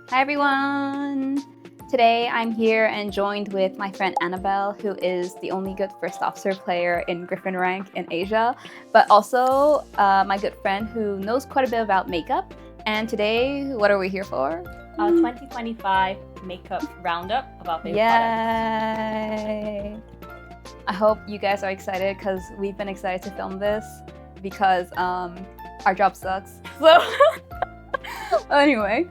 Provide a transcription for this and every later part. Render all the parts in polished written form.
Hi everyone! Today I'm here and joined with my friend Annabelle, who is the only good first officer player in Griffin rank in Asia, but also my good friend who knows quite a bit about makeup. And today, what are we here for? Our 2025 makeup roundup of our favorite products. Yay! I hope you guys are excited because we've been excited to film this because our job sucks. So anyway.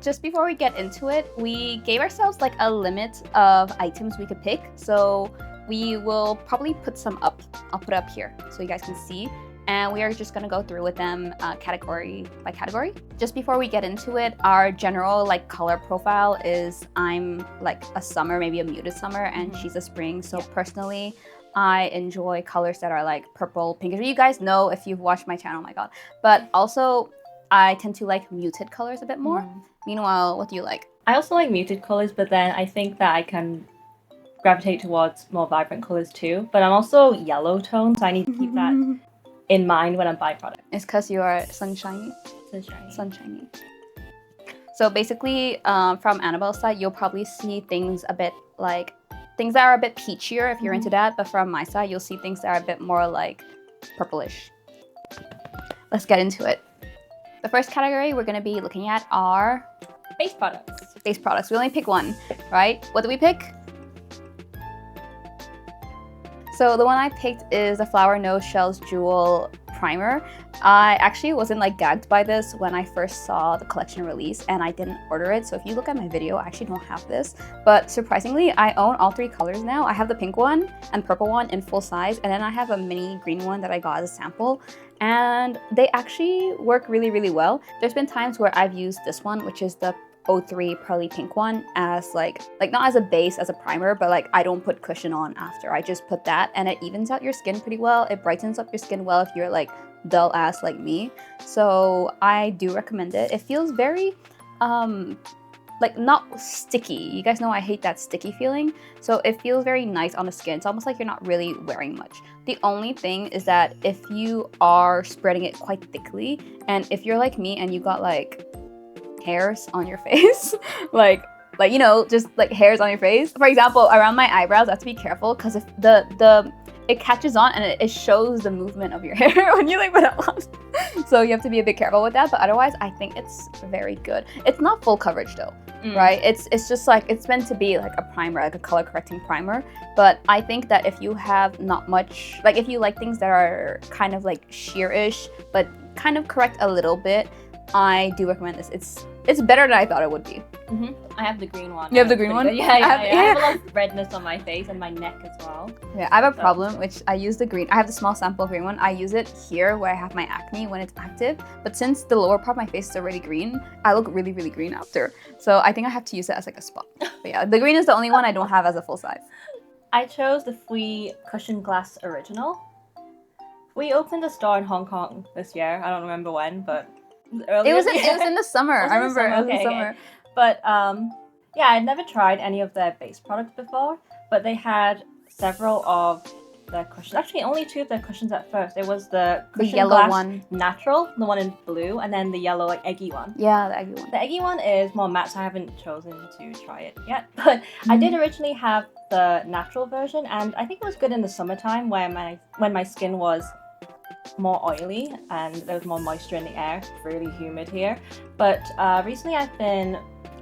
Just before we get into it, we gave ourselves like a limit of items we could pick. So we will probably put some up. I'll put it up here so you guys can see. And we are just gonna go through with them category by category. Just before we get into it, our general like color profile is I'm like a summer, maybe a muted summer, and she's a spring. So personally, I enjoy colors that are like purple, pinkish. You guys know if you've watched my channel, oh my god. But also, I tend to like muted colors a bit more. Meanwhile, what do you like? I also like muted colors, but then I think that I can gravitate towards more vibrant colors too. But I'm also yellow tone, so I need to keep that in mind when I'm buying products. It's because you are sunshiny. Sunshiny. Sunshiny. So basically, from Annabelle's side, you'll probably see things a bit like things that are a bit peachier if you're into that. But from my side, you'll see things that are a bit more like purplish. Let's get into it. The first category we're going to be looking at are Face products. Face products. We only pick one, right? What did we pick? So the one I picked is the Flower No Shells Jewel Primer. I actually wasn't like gagged by this when I first saw the collection release and I didn't order it. So if you look at my video, I actually don't have this. But surprisingly, I own all three colors now. I have the pink one and purple one in full size. And then I have a mini green one that I got as a sample. And they actually work really, really well. There's been times where I've used this one, which is the 03 Pearly Pink one, as like not as a base, as a primer, but like I don't put cushion on after. I just put that and it evens out your skin pretty well. It brightens up your skin well if you're like dull ass like me. So I do recommend it. It feels very like not sticky. You guys know I hate that sticky feeling. So it feels very nice on the skin. It's almost like you're not really wearing much. The only thing is that if you are spreading it quite thickly, and if you're like me and you got like hairs on your face, like you know, just like hairs on your face. For example, around my eyebrows, I have to be careful because if it catches on and it shows the movement of your hair when you like put it on. So you have to be a bit careful with that. But otherwise, I think it's very good. It's not full coverage though, right? It's just like it's meant to be like a primer, like a color correcting primer. But I think that if you have not much, like if you like things that are kind of like sheer-ish, but kind of correct a little bit, I do recommend this. It's better than I thought it would be. I have the green one. You have the green one? Yeah, I have a lot of redness on my face and my neck as well. Yeah, I have a problem, which I use the green. I have the small sample green one. I use it here where I have my acne when it's active. But since the lower part of my face is already green, I look really, really green after. So I think I have to use it as like a spot. But yeah, the green is the only one I don't have as a full size. I chose the fwee Cushion Glass Original. We opened a store in Hong Kong this year. I don't remember when, but it was in the summer. I remember it was in the summer. Okay. But yeah, I'd never tried any of their base products before, but they had several of their cushions. Actually, only two of their cushions at first. It was the yellow glass one, natural, the one in blue, and then the yellow like eggy one. Yeah, the eggy one. The eggy one is more matte, so I haven't chosen to try it yet. But I did originally have the natural version, and I think it was good in the summertime when my skin was more oily and there was more moisture in the air. It's really humid here. But recently I've been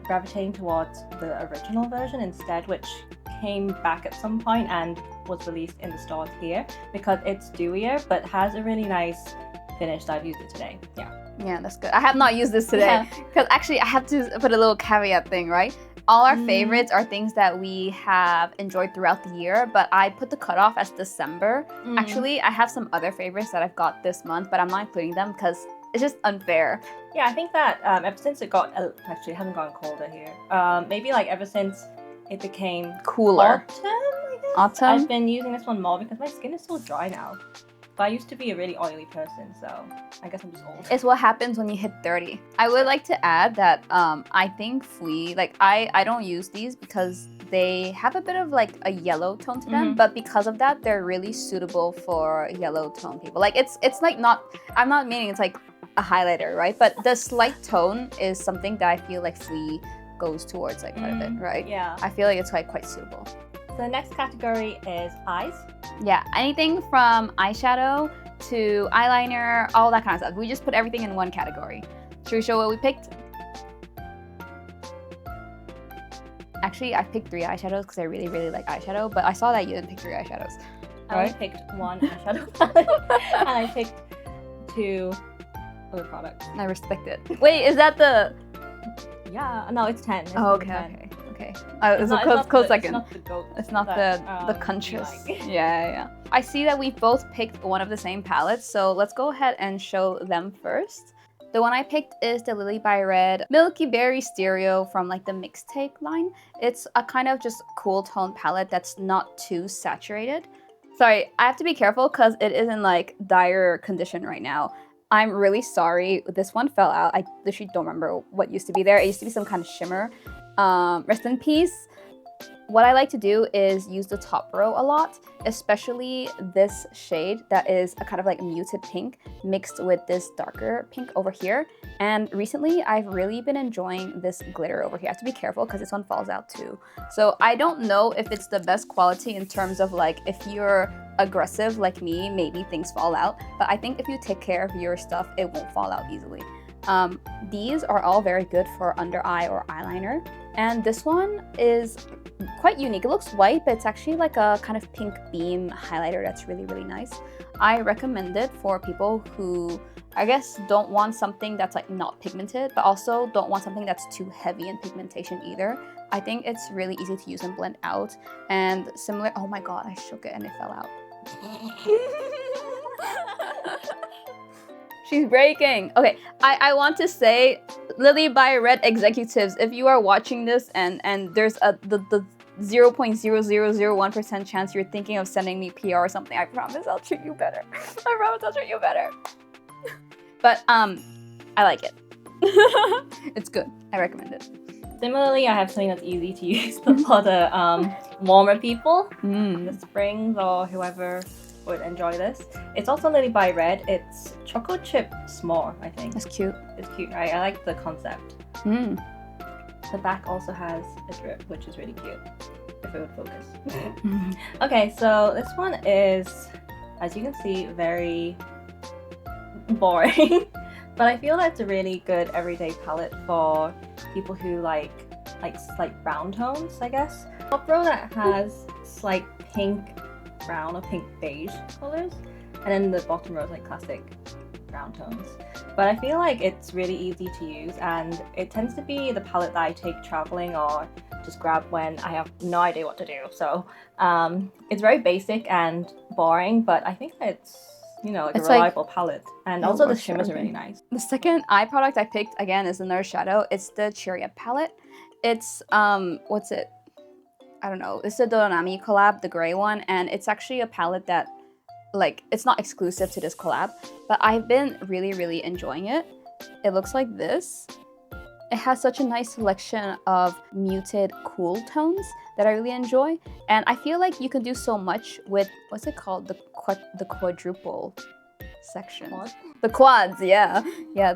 gravitating towards the original version instead, which came back at some point and was released in the stores here because it's dewier but has a really nice finish. I've used it today. Yeah, that's good. I have not used this today because actually I have to put a little caveat thing, right? All our favorites are things that we have enjoyed throughout the year, but I put the cutoff as December. Actually, I have some other favorites that I've got this month, but I'm not including them because it's just unfair. Yeah, I think that ever since it got, actually it hasn't gotten colder here, maybe like ever since it became cooler. Autumn, I guess? Autumn? I've been using this one more because my skin is so dry now. But I used to be a really oily person, so I guess I'm just old. It's what happens when you hit 30. I would like to add that I think fwee, like I don't use these because they have a bit of like a yellow tone to them, but because of that, they're really suitable for yellow tone people. Like it's like not, I'm not meaning it's like a highlighter, right? But the slight tone is something that I feel like fwee goes towards like quite a bit, right? Yeah. I feel like it's like quite suitable. So the next category is eyes. Yeah, anything from eyeshadow to eyeliner, all that kind of stuff. We just put everything in one category. Should we show what we picked? Actually, I picked 3 eyeshadows because I really, really like eyeshadow, but I saw that you didn't pick 3 eyeshadows. I only picked 1 eyeshadow palette, and I picked 2 other products. I respect it. Wait, is that the... Yeah, no, it's 10. It's Oh, number 10. okay. It's a close second. It's not the goat. It's not that, the conscious. Like. Yeah. I see that we both picked one of the same palettes, so let's go ahead and show them first. The one I picked is the lilybyred Milky Berry Stereo from like the mixtape line. It's a kind of just cool tone palette that's not too saturated. Sorry, I have to be careful because it is in like dire condition right now. I'm really sorry. This one fell out. I literally don't remember what used to be there. It used to be some kind of shimmer. Rest in peace. What I like to do is use the top row a lot, especially this shade that is a kind of like muted pink mixed with this darker pink over here. And recently I've really been enjoying this glitter over here. I have to be careful because this one falls out too. So I don't know if it's the best quality in terms of like if you're aggressive like me, maybe things fall out. But I think if you take care of your stuff, it won't fall out easily. These are all very good for under eye or eyeliner. And this one is quite unique. It looks white, but it's actually like a kind of pink beam highlighter that's really, really nice. I recommend it for people who, I guess, don't want something that's like not pigmented, but also don't want something that's too heavy in pigmentation either. I think it's really easy to use and blend out. And similar, oh my god, I shook it and it fell out. She's breaking. Okay, I want to say, lilybyred executives, if you are watching this and there's the 0.0001% chance you're thinking of sending me PR or something, I promise I'll treat you better. I promise I'll treat you better. But I like it. It's good. I recommend it. Similarly, I have something that's easy to use for the warmer people, the springs or whoever would enjoy this. It's also lilybyred. It's chocolate chip s'more, I think. That's cute. It's cute, right? I like the concept. The back also has a drip, which is really cute, if it would focus. Okay, so this one is, as you can see, very boring. But I feel that's a really good everyday palette for people who like slight brown tones, I guess. Top row that has slight pink brown or pink beige colors, and then the bottom row is like classic brown tones. But I feel like it's really easy to use, and it tends to be the palette that I take traveling or just grab when I have no idea what to do. So it's very basic and boring, but I think it's, you know, like a reliable palette. And also the shimmers are really nice. The second eye product I picked, again, is another shadow. It's the Cherry Up palette. It's what's it? I don't know. It's the Donami collab, the gray one, and it's actually a palette that, like, it's not exclusive to this collab, but I've been really, really enjoying it. It looks like this. It has such a nice selection of muted, cool tones that I really enjoy, and I feel like you can do so much with, what's it called? The quadruple section. Quad? The quads, yeah,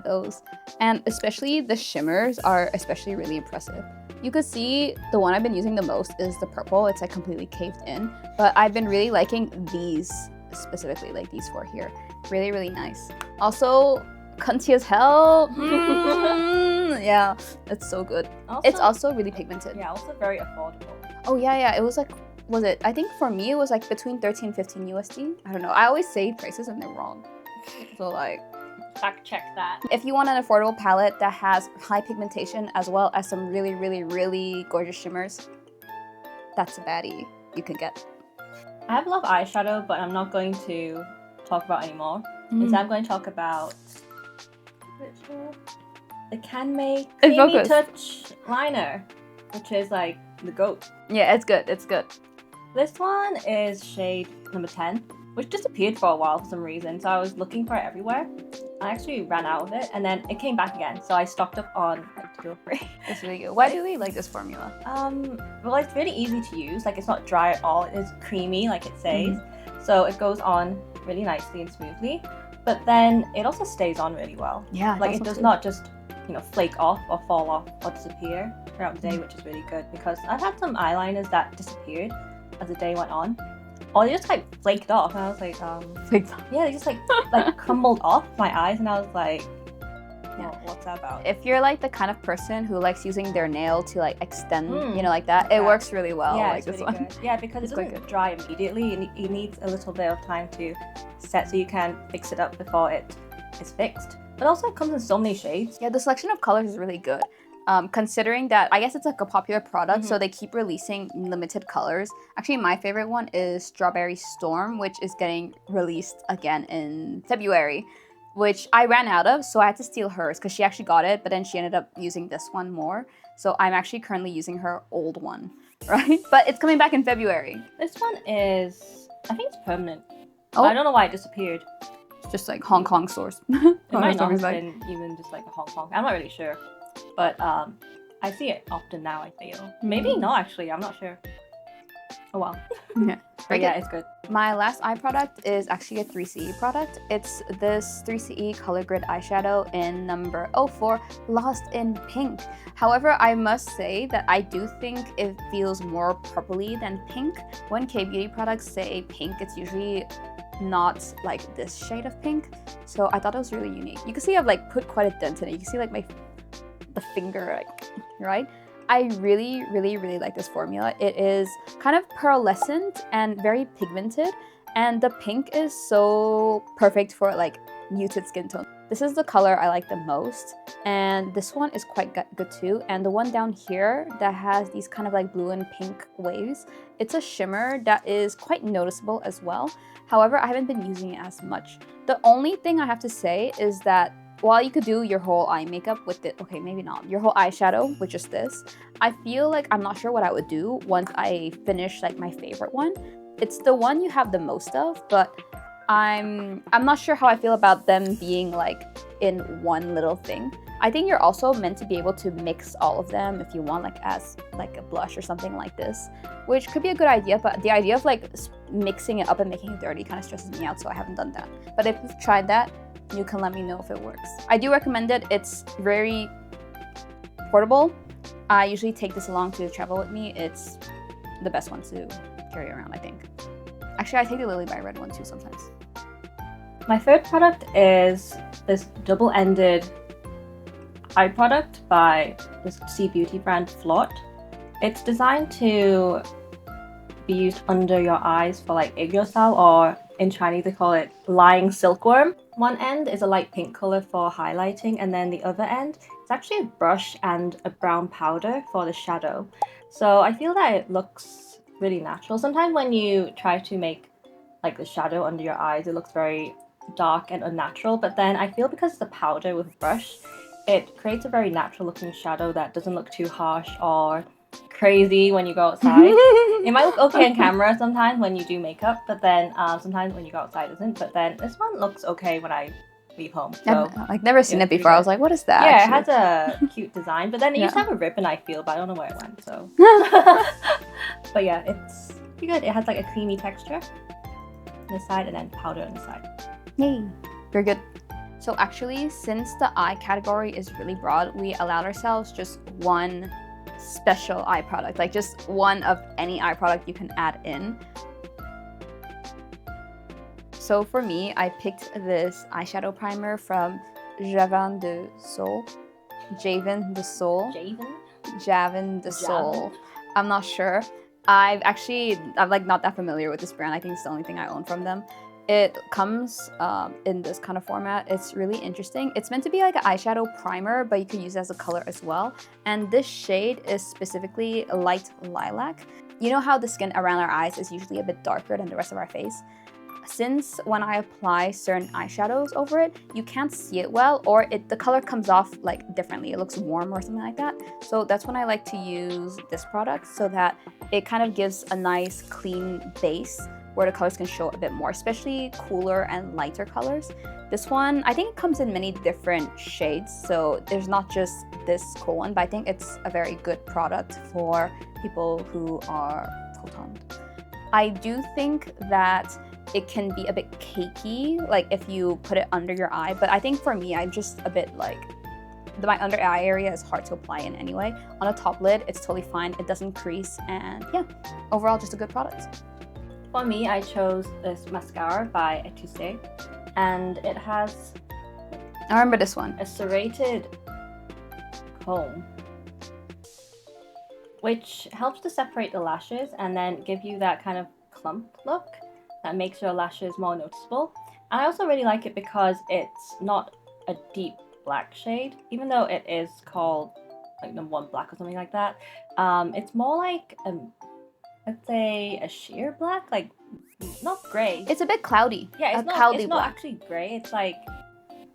those. And especially the shimmers are especially really impressive. You could see the one I've been using the most is the purple. It's like completely caved in, but I've been really liking these specifically, like these 4 here. Really, really nice. Also, cunty as hell. Yeah, it's so good. Also, it's also really pigmented. Yeah, also very affordable. Oh yeah, it was like, was it? I think for me it was like between 13 and 15 USD. I don't know. I always say prices and they're wrong. So like, fact check that. If you want an affordable palette that has high pigmentation as well as some really, really, really gorgeous shimmers, that's a baddie you can get. I have a lot of eyeshadow, but I'm not going to talk about anymore. Instead, I'm going to talk about the canmake Creamy Touch liner, which is like the GOAT. Yeah, it's good. It's good. This one is shade number 10, which disappeared for a while for some reason. So I was looking for it everywhere. I actually ran out of it, and then it came back again. So I stocked up on like 2 or 3. It's really good. Why do we like this formula? Well, it's really easy to use. Like, it's not dry at all. It's creamy, like it says. So it goes on really nicely and smoothly, but then it also stays on really well. Yeah, Like it does not just, you know, flake off or fall off or disappear throughout the day, which is really good, because I've had some eyeliners that disappeared as the day went on, or they just like flaked off, and I was like, yeah, they just like crumbled off my eyes, and I was like, well, what's that about? If you're like the kind of person who likes using their nail to like extend, you know, like that, it works really well. Yeah, like it's this really one. good. Yeah, because it doesn't dry immediately. It needs a little bit of time to set, so you can fix it up before it is fixed. But also, it comes in so many shades. Yeah, the selection of colors is really good. Considering that, I guess it's like a popular product, so they keep releasing limited colors. Actually, my favorite one is Strawberry Storm, which is getting released again in February, which I ran out of, so I had to steal hers because she actually got it, but then she ended up using this one more. So I'm actually currently using her old one, right? But it's coming back in February. This one is, I think it's permanent. Oh. I don't know why it disappeared. It's just like Hong Kong source. It might not have been even just like a Hong Kong. I'm not really sure. But I see it often now, I feel. Maybe not, actually. I'm not sure. Oh, well. Yeah. But yeah, it's good. My last eye product is actually a 3CE product. It's this 3CE Color Grid eyeshadow in number 04, Lost in Pink. However, I must say that I do think it feels more purpley than pink. When K-beauty products say pink, it's usually not like this shade of pink. So I thought it was really unique. You can see I've like put quite a dent in it. You can see like the finger, like, right? I really, really, really like this formula. It is kind of pearlescent and very pigmented, and the pink is so perfect for like muted skin tone. This is the color I like the most, and this one is quite good too. And the one down here that has these kind of like blue and pink waves, it's a shimmer that is quite noticeable as well. However, I haven't been using it as much. The only thing I have to say is that while you could do your whole eye makeup with it, okay, maybe not, your whole eyeshadow with just this, I feel like I'm not sure what I would do once I finish like my favorite one. It's the one you have the most of, but I'm not sure how I feel about them being like in one little thing. I think you're also meant to be able to mix all of them if you want, like as like a blush or something like this, which could be a good idea, but the idea of like mixing it up and making it dirty kind of stresses me out, so I haven't done that. But if you've tried that, you can let me know if it works. I do recommend it. It's very portable. I usually take this along to travel with me. It's the best one to carry around, I think. Actually, I take the lilybyred one too sometimes. My third product is this double-ended eye product by this C Beauty brand, Flot. It's designed to be used under your eyes for like egg style, or in Chinese they call it lying silkworm. One end is a light pink color for highlighting, and then the other end is actually a brush and a brown powder for the shadow. So I feel that it looks really natural. Sometimes when you try to make like the shadow under your eyes, it looks very dark and unnatural, but then I feel because it's the powder with a brush, it creates a very natural looking shadow that doesn't look too harsh or crazy when you go outside. It might look okay on camera sometimes when you do makeup, but then sometimes when you go outside it isn't. But then this one looks okay when I leave home. So I've like never seen it before. I was like, what is that? Yeah, actually? it has a cute design, but then it used to have a ribbon, I feel, but I don't know where it went. So, but yeah, it's pretty good. It has like a creamy texture on the side and then powder on the side. Yay, very good. So actually, since the eye category is really broad, we allowed ourselves just one special eye product, like just one of any eye product you can add in. So for me, I picked this eyeshadow primer from Javan de Sol. Javan de Sol. Javan de Sol. I'm not sure. I'm like not that familiar with this brand. I think it's the only thing I own from them. It comes in this kind of format. It's really interesting. It's meant to be like an eyeshadow primer, but you could use it as a color as well. And this shade is specifically light lilac. You know how the skin around our eyes is usually a bit darker than the rest of our face? Since when I apply certain eyeshadows over it, you can't see it well, or the color comes off like differently. It looks warm or something like that. So that's when I like to use this product, so that it kind of gives a nice clean base where the colors can show a bit more, especially cooler and lighter colors. This one, I think it comes in many different shades, so there's not just this cool one, but I think it's a very good product for people who are cool toned. I do think that it can be a bit cakey, like if you put it under your eye. But I think for me, I'm just a bit like, my under eye area is hard to apply in anyway. On a top lid, it's totally fine. It doesn't crease, and yeah, overall just a good product. For me, I chose this mascara by Etuse, and it has I remember this one. a serrated comb, which helps to separate the lashes and then give you that kind of clump look that makes your lashes more noticeable. And I also really like it because it's not a deep black shade, even though it is called like #1 black or something like that. It's more like let's say a sheer black, like not gray. It's a bit cloudy. Yeah, cloudy it's black. not actually gray. It's like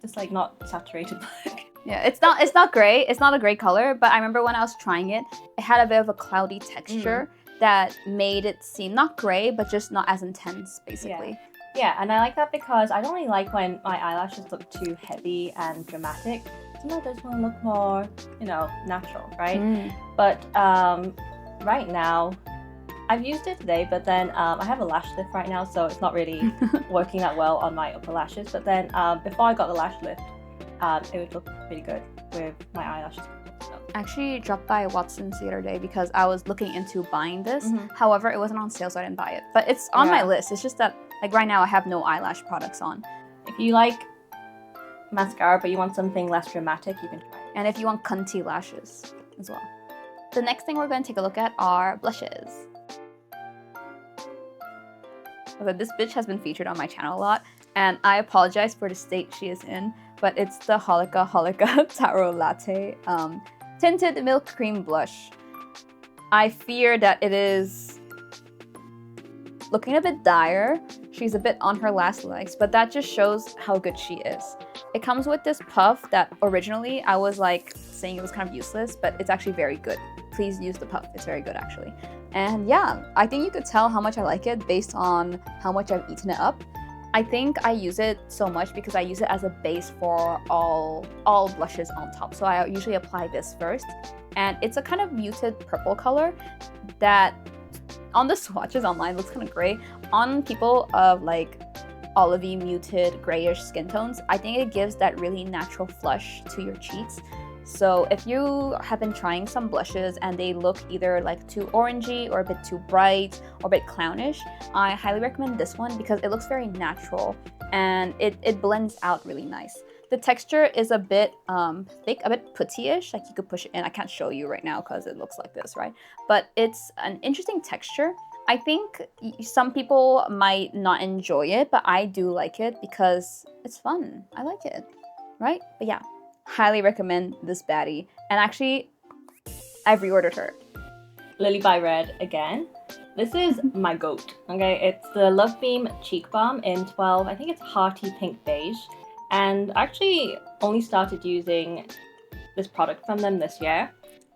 just like not saturated black. Yeah, it's not gray. It's not a gray color, but I remember when I was trying it, it had a bit of a cloudy texture that made it seem not gray, but just not as intense, basically. Yeah, and I like that because I don't really like when my eyelashes look too heavy and dramatic. Sometimes I just want to look more, natural, right? But right now, I've used it today, but then I have a lash lift right now, so it's not really working that well on my upper lashes. But then before I got the lash lift, it would look pretty good with my eyelashes. I actually dropped by Watson's the other day because I was looking into buying this. However, it wasn't on sale, so I didn't buy it. But it's on my list. It's just that, like, right now I have no eyelash products on. If you like mascara, but you want something less dramatic, you can try it. And if you want cunty lashes as well. The next thing we're going to take a look at are blushes. Okay, this bitch has been featured on my channel a lot, and I apologize for the state she is in, but it's the Holika Taro Latte Tinted Milk Cream Blush. I fear that it is looking a bit dire. She's a bit on her last legs, but that just shows how good she is. It comes with this puff that originally I was like saying it was kind of useless, but it's actually very good. Please use the puff, it's very good actually. And yeah, I think you could tell how much I like it based on how much I've eaten it up. I think I use it so much because I use it as a base for all blushes on top. So I usually apply this first. And it's a kind of muted purple color that on the swatches online looks kind of gray. On people of like olivey, muted, grayish skin tones, I think it gives that really natural flush to your cheeks. So if you have been trying some blushes and they look either like too orangey or a bit too bright or a bit clownish, I highly recommend this one because it looks very natural and it blends out really nice. The texture is a bit thick, a bit putty-ish, like you could push it in. I can't show you right now because it looks like this, right? But it's an interesting texture. I think some people might not enjoy it, but I do like it because it's fun. I like it, right? But yeah. Highly recommend this baddie, and actually I've reordered her. Lilybyred again. This is my goat. Okay, it's the Love Beam Cheek Balm in 12. I think it's Hearty Pink Beige, and I actually only started using this product from them this year.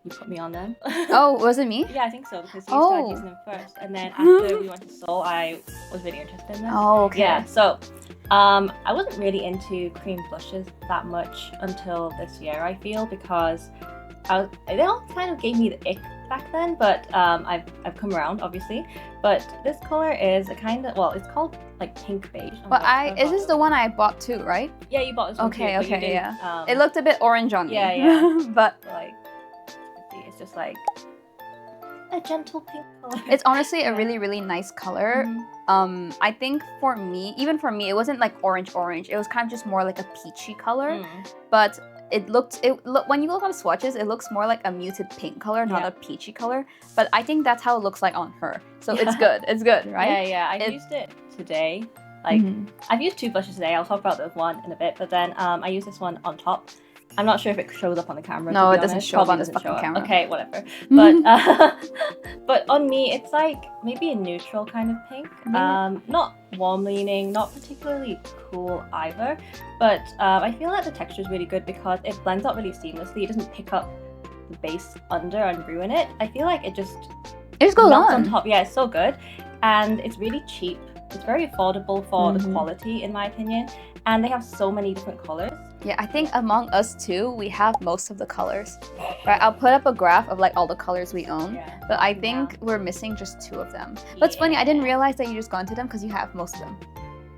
You put me on them. Oh, was it me? Yeah, I think so, because you started using them first, and then after we went to Seoul, I was really interested in them. Oh, okay. Yeah, so I wasn't really into cream blushes that much until this year, I feel, because they all kind of gave me the ick back then, but I've come around, obviously. But this color is a kind of, well, it's called like pink beige. But is this the one I bought too, right? Yeah, you bought this one too. Okay, yeah. It looked a bit orange on me. Yeah. But like, it's just like a gentle pink color. It's honestly a really, really nice color. I think even for me, it wasn't like orange. It was kind of just more like a peachy color. But when you look on swatches, it looks more like a muted pink color, not a peachy color. But I think that's how it looks like on her. So it's good. It's good, right? Yeah. I used it today. Like I've used two blushes today. I'll talk about the one in a bit. But then I used this one on top. I'm not sure if it shows up on the camera. No, it doesn't show up on this fucking camera. Okay, whatever. But but on me, it's like maybe a neutral kind of pink. Not warm leaning, not particularly cool either. But I feel like the texture is really good because it blends out really seamlessly. It doesn't pick up the base under and ruin it. I feel like it just goes on top. Yeah, it's so good, and it's really cheap. It's very affordable for the quality, in my opinion. And they have so many different colors. Yeah, I think among us two, we have most of the colors. Right, I'll put up a graph of like all the colors we own, but I think we're missing just 2 of them. But it's funny, I didn't realize that you just got into them because you have most of them.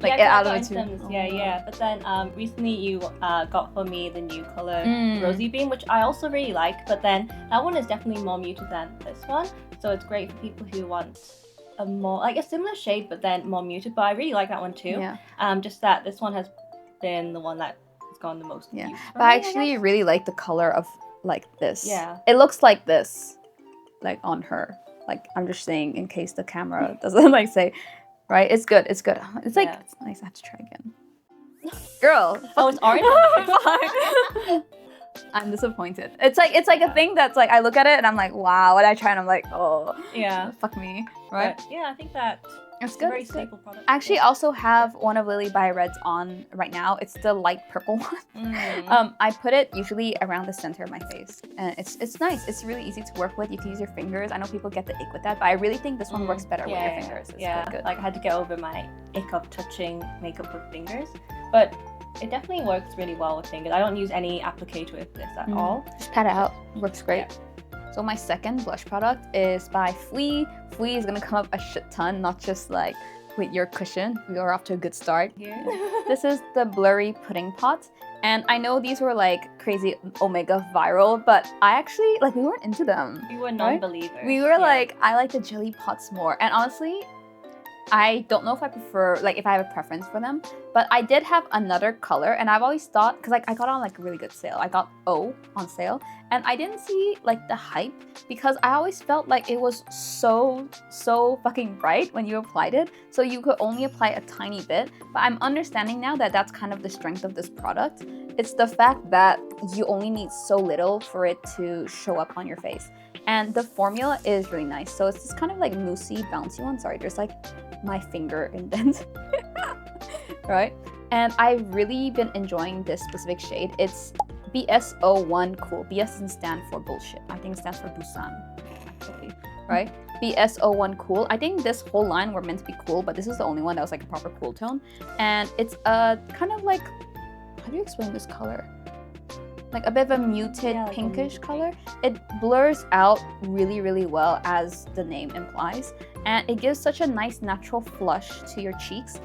Like yeah, out of the 2. Yeah. But then recently you got for me the new color Rosy Beam, which I also really like. But then that one is definitely more muted than this one, so it's great for people who want a more like a similar shade but then more muted. But I really like that one too. Yeah. Just that this one has been the one that has gone the most. Yeah, use but I me, actually guess. really like the color of like this. Yeah. It looks like this, like on her. Like I'm just saying in case the camera doesn't like say. Right, it's good. It's good. It's like it's nice. I have to try again. Girl. Oh, it's orange. I'm disappointed. It's like a thing that's like I look at it and I'm like, wow. When I try and I'm like, oh, yeah, fuck me, right? But, yeah, I think that it's a good. very It's good. staple product. I actually also have one of lilybyred's on right now. It's the light purple one. I put it usually around the center of my face, and it's nice. It's really easy to work with. You can use your fingers. I know people get the ick with that, but I really think this one works better with your fingers. It's quite good. Like I had to get over my ick of touching makeup with fingers, but it definitely works really well with fingers. I don't use any applicator with this at all. Just pat it out. It works great. So my second blush product is by fwee. Fwee is gonna come up a shit ton, not just like with your cushion. We are off to a good start here. This is the Blurry Pudding Pot. And I know these were like crazy omega viral, but I actually, like, we weren't into them. We were non-believers. We were like, I like the jelly pots more. And honestly, I don't know if I prefer, like if I have a preference for them, but I did have another color and I've always thought, because like I got on like a really good sale. I got O on sale and I didn't see like the hype because I always felt like it was so fucking bright when you applied it. So you could only apply a tiny bit, but I'm understanding now that that's kind of the strength of this product. It's the fact that you only need so little for it to show up on your face. And the formula is really nice. So it's this kind of like moussey, bouncy one. Sorry, there's like my finger indent. Right? And I've really been enjoying this specific shade. It's BS01 Cool. BS doesn't stand for bullshit. I think it stands for Busan, actually. Right? BS01 Cool. I think this whole line were meant to be cool, but this is the only one that was like a proper cool tone. And it's a kind of like, how do you explain this color? Like a bit of a muted pinkish color. It blurs out really well, as the name implies, and it gives such a nice natural flush to your cheeks.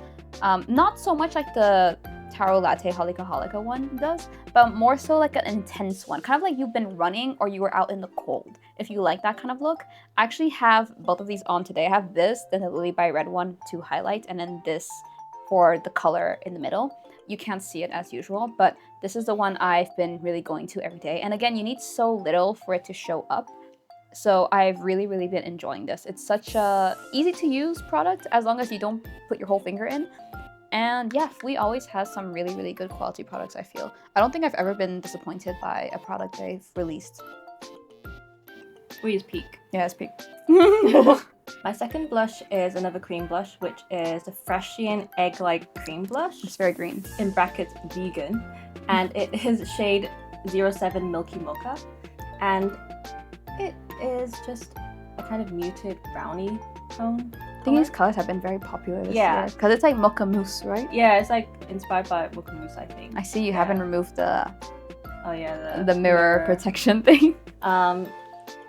Not so much like the Taro Latte Holika Holika one does, but more so like an intense one, kind of like you've been running or you were out in the cold. If you like that kind of look, I actually have both of these on today. I have this, then the lilybyred one to highlight, and then this for the color in the middle. You can't see it as usual, but this is the one I've been really going to every day. And again, you need so little for it to show up. So I've really been enjoying this. It's such a easy to use product as long as you don't put your whole finger in. And yeah, fwee always has some really good quality products, I feel. I don't think I've ever been disappointed by a product they've released. fwee is peak. Yeah, it's peak. My second blush is another cream blush, which is the Freshien Egg-like cream blush. It's very green. In brackets, vegan. And it is shade 07 Milky Mocha. And it is just a kind of muted brownie tone. I think these colors have been very popular this year. Because it's like mocha mousse, right? Yeah, it's like inspired by mocha mousse, I think. I see you haven't removed the the mirror protection thing.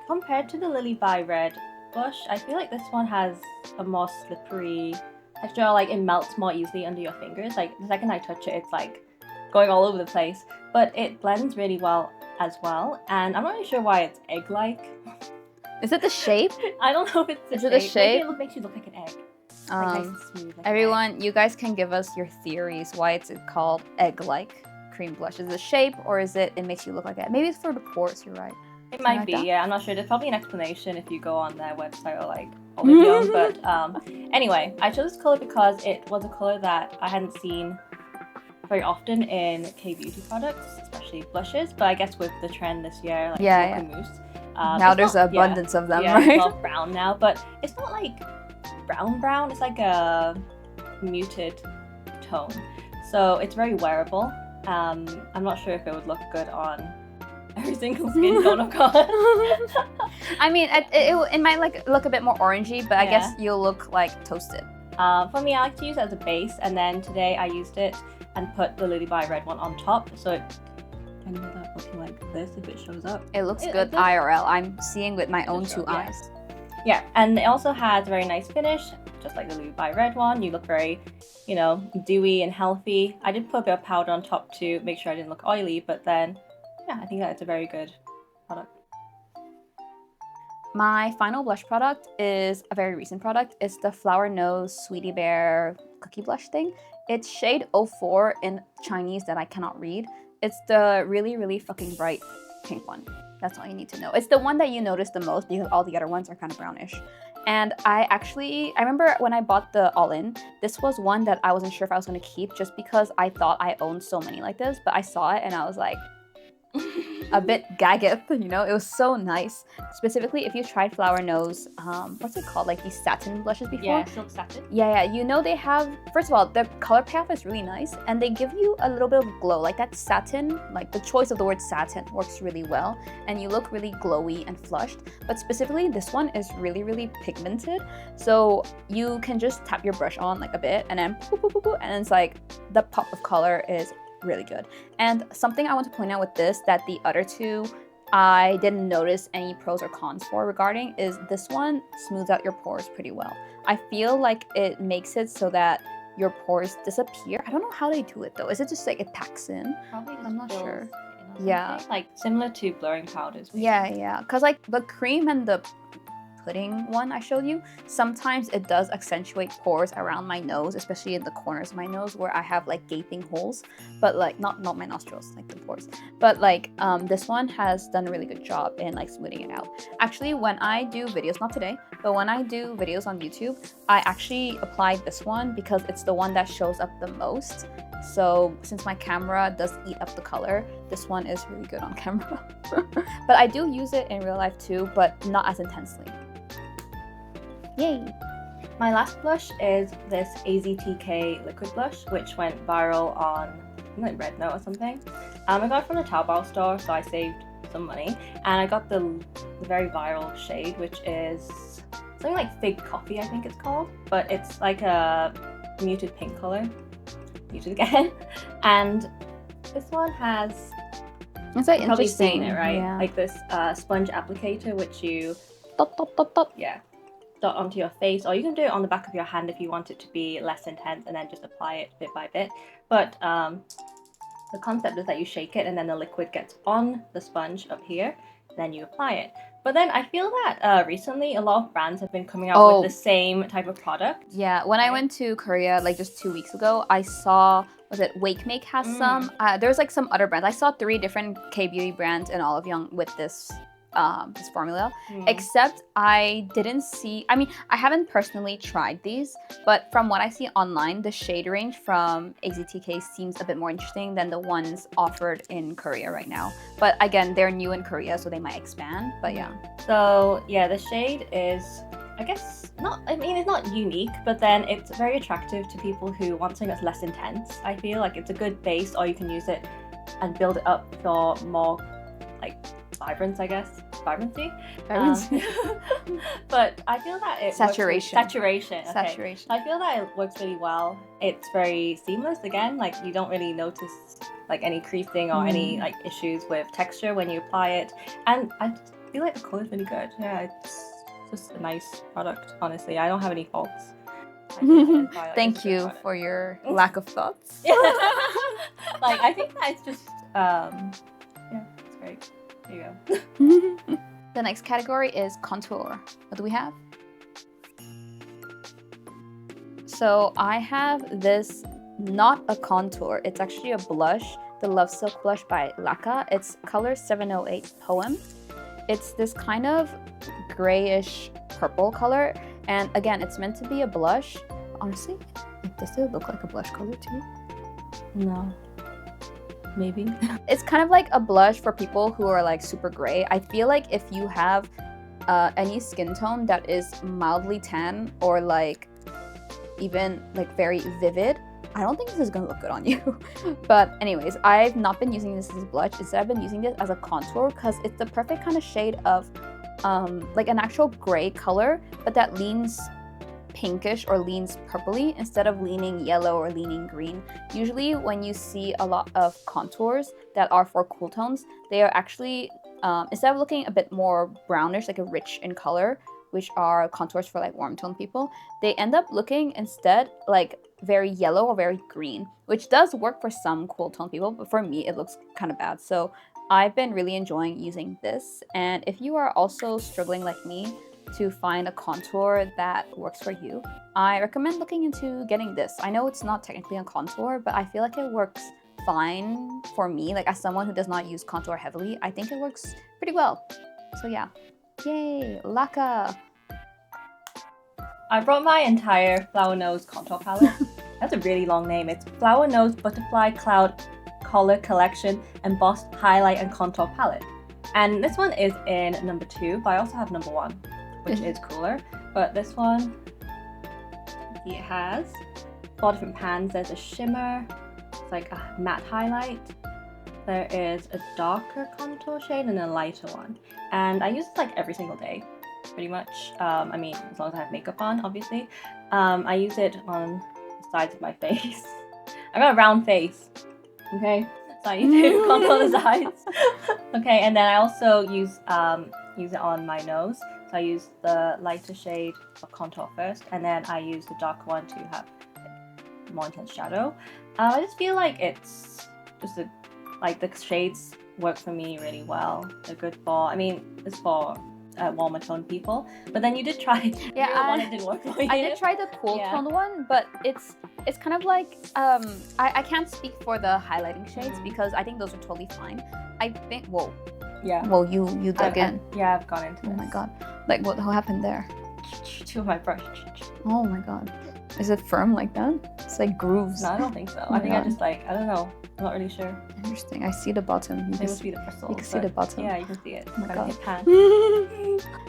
Compared to the lilybyred blush, I feel like this one has a more slippery texture, like it melts more easily under your fingers. Like the second I touch it, it's like going all over the place, but it blends really well as well. And I'm not really sure why it's egg-like. Is it the shape? I don't know if it's the shape. Is it the shape? Maybe it makes you look like an egg. Like nice and smooth, like everyone, you guys can give us your theories why it's called egg-like cream blush. Is it the shape or is it makes you look like that? Maybe it's for the pores, you're right. It might be, yeah. I'm not sure. There's probably an explanation if you go on their website or like Olivion. But anyway, I chose this color because it was a color that I hadn't seen very often in K-beauty products, especially blushes. But I guess with the trend this year, like mocha mousse. Now there's an abundance of them, right? It's all brown now, but it's not like brown. It's like a muted tone. So it's very wearable. I'm not sure if it would look good on every single skin tone of color. I mean, it might like look a bit more orangey, but I guess you'll look like toasted. For me, I like to use it as a base, and then today I used it and put the lilybyred one on top, so it kind of ended up looking like this if it shows up. It looks good IRL. I'm seeing with my own two eyes. Yeah, and it also has a very nice finish, just like the lilybyred one. You look very, you know, dewy and healthy. I did put a bit of powder on top to make sure I didn't look oily, but then, yeah, I think that it's a very good product. My final blush product is a very recent product. It's the Flower Nose Sweetie Bear Cookie Blush thing. It's shade 04 in Chinese that I cannot read. It's the really, really fucking bright pink one. That's all you need to know. It's the one that you notice the most because all the other ones are kind of brownish. And I remember when I bought the all-in, this was one that I wasn't sure if I was going to keep just because I thought I owned so many like this, but I saw it and I was like, a bit gaggeth, you know? It was so nice. Specifically, if you tried Flower Nose, what's it called? Like these satin blushes before? Yeah, silk satin. Yeah, you know they have, first of all, the color payoff is really nice and they give you a little bit of glow. Like that satin, like the choice of the word satin works really well and you look really glowy and flushed. But specifically, this one is really, really pigmented. So you can just tap your brush on like a bit and then boop, boop, boop, boop, and it's like the pop of color is really good. And something I want to point out with this that the other two I didn't notice any pros or cons for regarding is this one smooths out your pores pretty well. I feel like it makes it so that your pores disappear. I don't know how they do it though. Is it just like it packs in? Probably just I'm not sure. Yeah, like similar to blurring powders. Basically. Yeah, because like the cream and the pudding one I showed you, sometimes it does accentuate pores around my nose, especially in the corners of my nose where I have like gaping holes, but like not my nostrils, like the pores. But like this one has done a really good job in like smoothing it out. Actually, when I do videos, not today, but when I do videos on YouTube, I actually applied this one because it's the one that shows up the most. So since my camera does eat up the color, this one is really good on camera. But I do use it in real life too, but not as intensely. Yay! My last blush is this AZTK liquid blush, which went viral on, I think like Red Note or something. I got it from the Taobao store, so I saved some money. And I got the very viral shade, which is something like Fig Coffee, I think it's called. But it's like a muted pink color. Muted again. And this one has, it's like probably seen it, right? Yeah. Like this sponge applicator, which you Yeah. dot onto your face, or you can do it on the back of your hand if you want it to be less intense and then just apply it bit by bit. But the concept is that you shake it and then the liquid gets on the sponge up here, then you apply it. But then I feel that recently a lot of brands have been coming out with the same type of product. Yeah, when I went to Korea like just 2 weeks ago, I saw, was it Wakemake has some? There's like some other brands. I saw 3 different K-beauty brands in Olive with this this formula, except I didn't see, I mean, I haven't personally tried these, but from what I see online, the shade range from AZTK seems a bit more interesting than the ones offered in Korea right now. But again, they're new in Korea, so they might expand, but yeah. So yeah, the shade is, I guess, not, I mean, it's not unique, but then it's very attractive to people who want something that's less intense. I feel like it's a good base, or you can use it and build it up for more like vibrancy, I guess. Vibrancy. But I feel that it Saturation. Saturation. Okay. Saturation. I feel that it works really well. It's very seamless again. Like you don't really notice like any creasing or any like issues with texture when you apply it. And I just feel like the color is really good. Yeah, it's just a nice product. Honestly, I don't have any faults. Thank you for your lack of thoughts. Like I think that it's just yeah, it's great. There you go. The next category is contour. What do we have? So I have this, not a contour, it's actually a blush, the Love Silk blush by Laka. It's color 708 Poem. It's this kind of grayish purple color, and again, it's meant to be a blush. Honestly, does it look like a blush color too? No. Maybe. It's kind of like a blush for people who are like super gray. I feel like if you have any skin tone that is mildly tan or like even like very vivid, I don't think this is gonna look good on you. But anyways, I've not been using this as a blush. Instead, I've been using this as a contour because it's the perfect kind of shade of like an actual gray color, but that leans pinkish or leans purpley instead of leaning yellow or leaning green. Usually when you see a lot of contours that are for cool tones, they are actually, instead of looking a bit more brownish, like a rich in color, which are contours for like warm tone people, they end up looking instead like very yellow or very green, which does work for some cool tone people, but for me it looks kind of bad. So I've been really enjoying using this, and if you are also struggling like me to find a contour that works for you, I recommend looking into getting this. I know it's not technically a contour, but I feel like it works fine for me. Like as someone who does not use contour heavily, I think it works pretty well. So yeah, yay, Laka! I brought my entire Flower Nose contour palette. That's a really long name. It's Flower Nose Butterfly Cloud Color Collection Embossed Highlight and Contour Palette. And this one is in number 2, but I also have number 1, which is cooler. But this one, it has 4 different pans. There's a shimmer, it's like a matte highlight. There is a darker contour shade and a lighter one. And I use this like every single day, pretty much. I mean, as long as I have makeup on, obviously. I use it on the sides of my face. I've got a round face, okay? So I use it to contour the sides. Okay, and then I also use it on my nose. So I use the lighter shade of contour first, and then I use the darker one to have more intense shadow. I just feel like it's just like the shades work for me really well. They're good for, I mean, it's for warmer tone people. But then you did try one that didn't work for you. I did try the cool tone one, but it's kind of like I can't speak for the highlighting shades because I think those are totally fine. I think whoa you dug in. Yeah, I've gone into this. Oh my god, like what happened there? To my brush. Oh my god, is it firm like that? It's like grooves. No, I don't think so. Oh I think god. I just like, I don't know. I'm not really sure. Interesting. I see the bottom. It must be the bristles. You can see the bottom. Yeah, you can see it. Oh my god. Pan.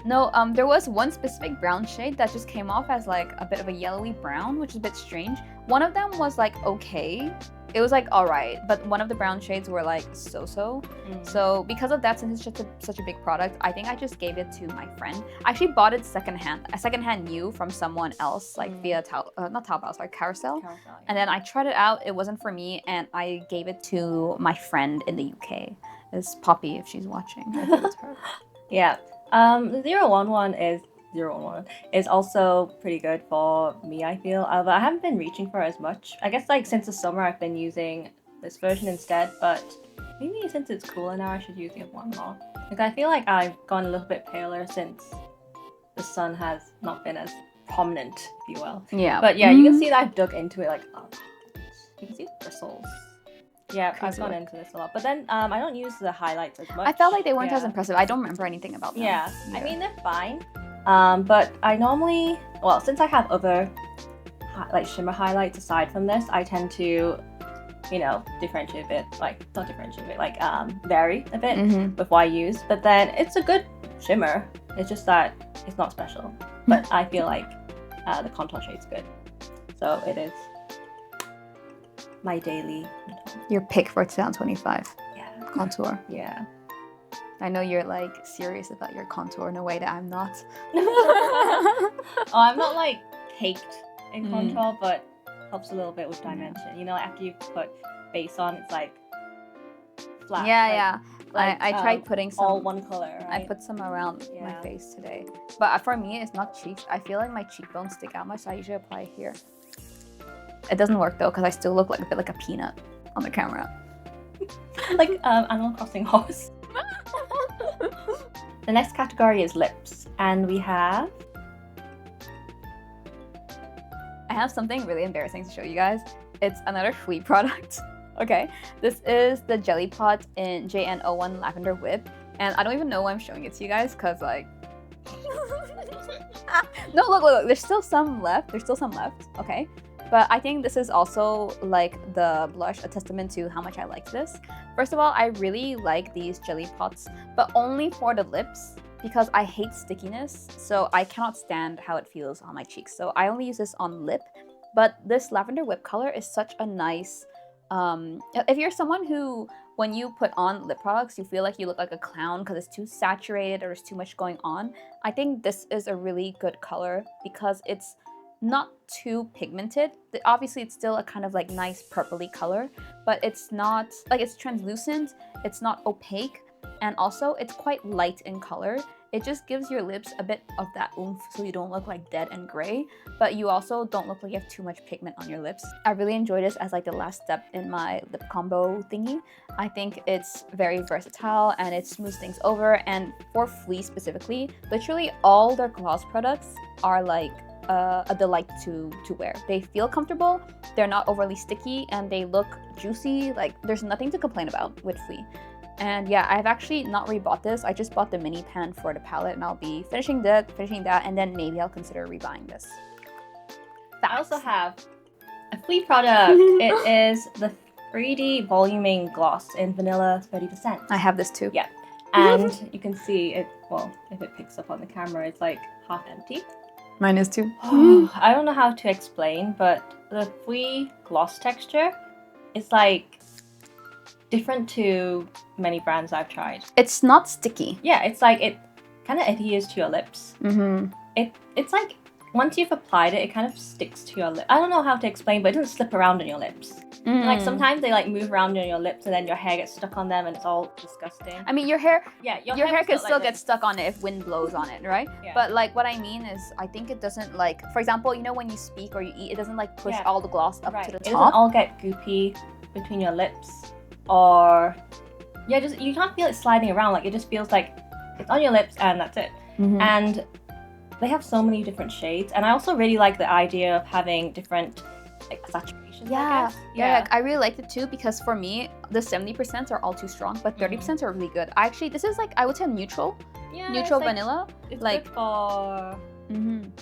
No, there was one specific brown shade that just came off as like a bit of a yellowy brown, which is a bit strange. One of them was like okay. It was like alright, but one of the brown shades were like so-so. So because of that, since it's such a big product, I think I just gave it to my friend. I actually bought it secondhand new from someone else, like via not Taobao, sorry, Carousel. Yeah. And then I tried it out. It wasn't for me, and I gave it to my friend in the UK. It's Poppy, if she's watching. I think it's her. Yeah. The 011 is also pretty good for me, I feel. But I haven't been reaching for as much. I guess like since the summer I've been using this version instead, but maybe since it's cooler now I should use the other one more. Like I feel like I've gone a little bit paler since the sun has not been as prominent, if you will. Yeah. But yeah, you can see that I've dug into it like you can see the bristles. Yeah, I've gone into this a lot. But then I don't use the highlights as much. I felt like they weren't as impressive. I don't remember anything about them. Yeah, I mean, they're fine. But I normally, well, since I have other like shimmer highlights aside from this, I tend to, you know, differentiate a bit, like, not differentiate a bit, like vary a bit with what I use. But then it's a good shimmer. It's just that it's not special. But I feel like the contour shade's good. So it is my daily. Your pick for 2025. Yeah. Contour. Yeah. I know you're like serious about your contour in a way that I'm not. Oh, I'm not like caked in contour, but helps a little bit with dimension. You know, after you put base on, it's like flat. Yeah, like, I tried putting some. all one color. Right? I put some around my face today, but for me, it's not cheeks. I feel like my cheekbones stick out much, so I usually apply it here. It doesn't work though, because I still look like a bit like a peanut on the camera. Like Animal Crossing horse. The next category is lips, and we have. I have something really embarrassing to show you guys. It's another fwee product. Okay, this is the Jelly Pot in JN01 Lavender Whip, and I don't even know why I'm showing it to you guys, cause like. No, look. There's still some left. Okay. But I think this is also like the blush, a testament to how much I like this. First of all, I really like these jelly pots, but only for the lips because I hate stickiness. So I cannot stand how it feels on my cheeks. So I only use this on lip. But this lavender whip color is such a nice, if you're someone who, when you put on lip products, you feel like you look like a clown because it's too saturated or there's too much going on, I think this is a really good color because it's not too pigmented. Obviously, it's still a kind of like nice purpley color, but it's not like it's translucent, it's not opaque, and also it's quite light in color. It just gives your lips a bit of that oomph so you don't look like dead and gray, but you also don't look like you have too much pigment on your lips. I really enjoy this as like the last step in my lip combo thingy. I think it's very versatile and it smooths things over, and for fwee specifically, literally all their gloss products are like a delight to wear. They feel comfortable, they're not overly sticky, and they look juicy. Like there's nothing to complain about with fwee. And yeah, I've actually not rebought this. I just bought the mini pan for the palette, and I'll be finishing that, and then maybe I'll consider rebuying this. I also have a fwee product. It is the 3D voluming gloss in vanilla 30%. I have this too. Yeah, and you can see it. Well, if it picks up on the camera, it's like half empty. Mine is too. I don't know how to explain, but the fwee gloss texture is like different to many brands I've tried. It's not sticky. Yeah, it's like it kind of adheres to your lips. It's like once you've applied it, it kind of sticks to your lip. I don't know how to explain, but it doesn't slip around on your lips. Like sometimes they like move around on your lips and then your hair gets stuck on them and it's all disgusting. I mean, your hair, yeah, your hair can still get stuck on it if wind blows on it, right? Yeah. But like what I mean is, I think it doesn't like, for example, you know when you speak or you eat, it doesn't like push all the gloss up to the top. It doesn't all get goopy between your lips, or yeah, just you can't feel it sliding around. Like it just feels like it's on your lips and that's it. And they have so many different shades, and I also really like the idea of having different like saturations. Yeah, I really liked it too, because for me the 70% are all too strong, but 30% are really good. Actually, this is like, I would say neutral. Yeah, neutral it's vanilla. It's like good for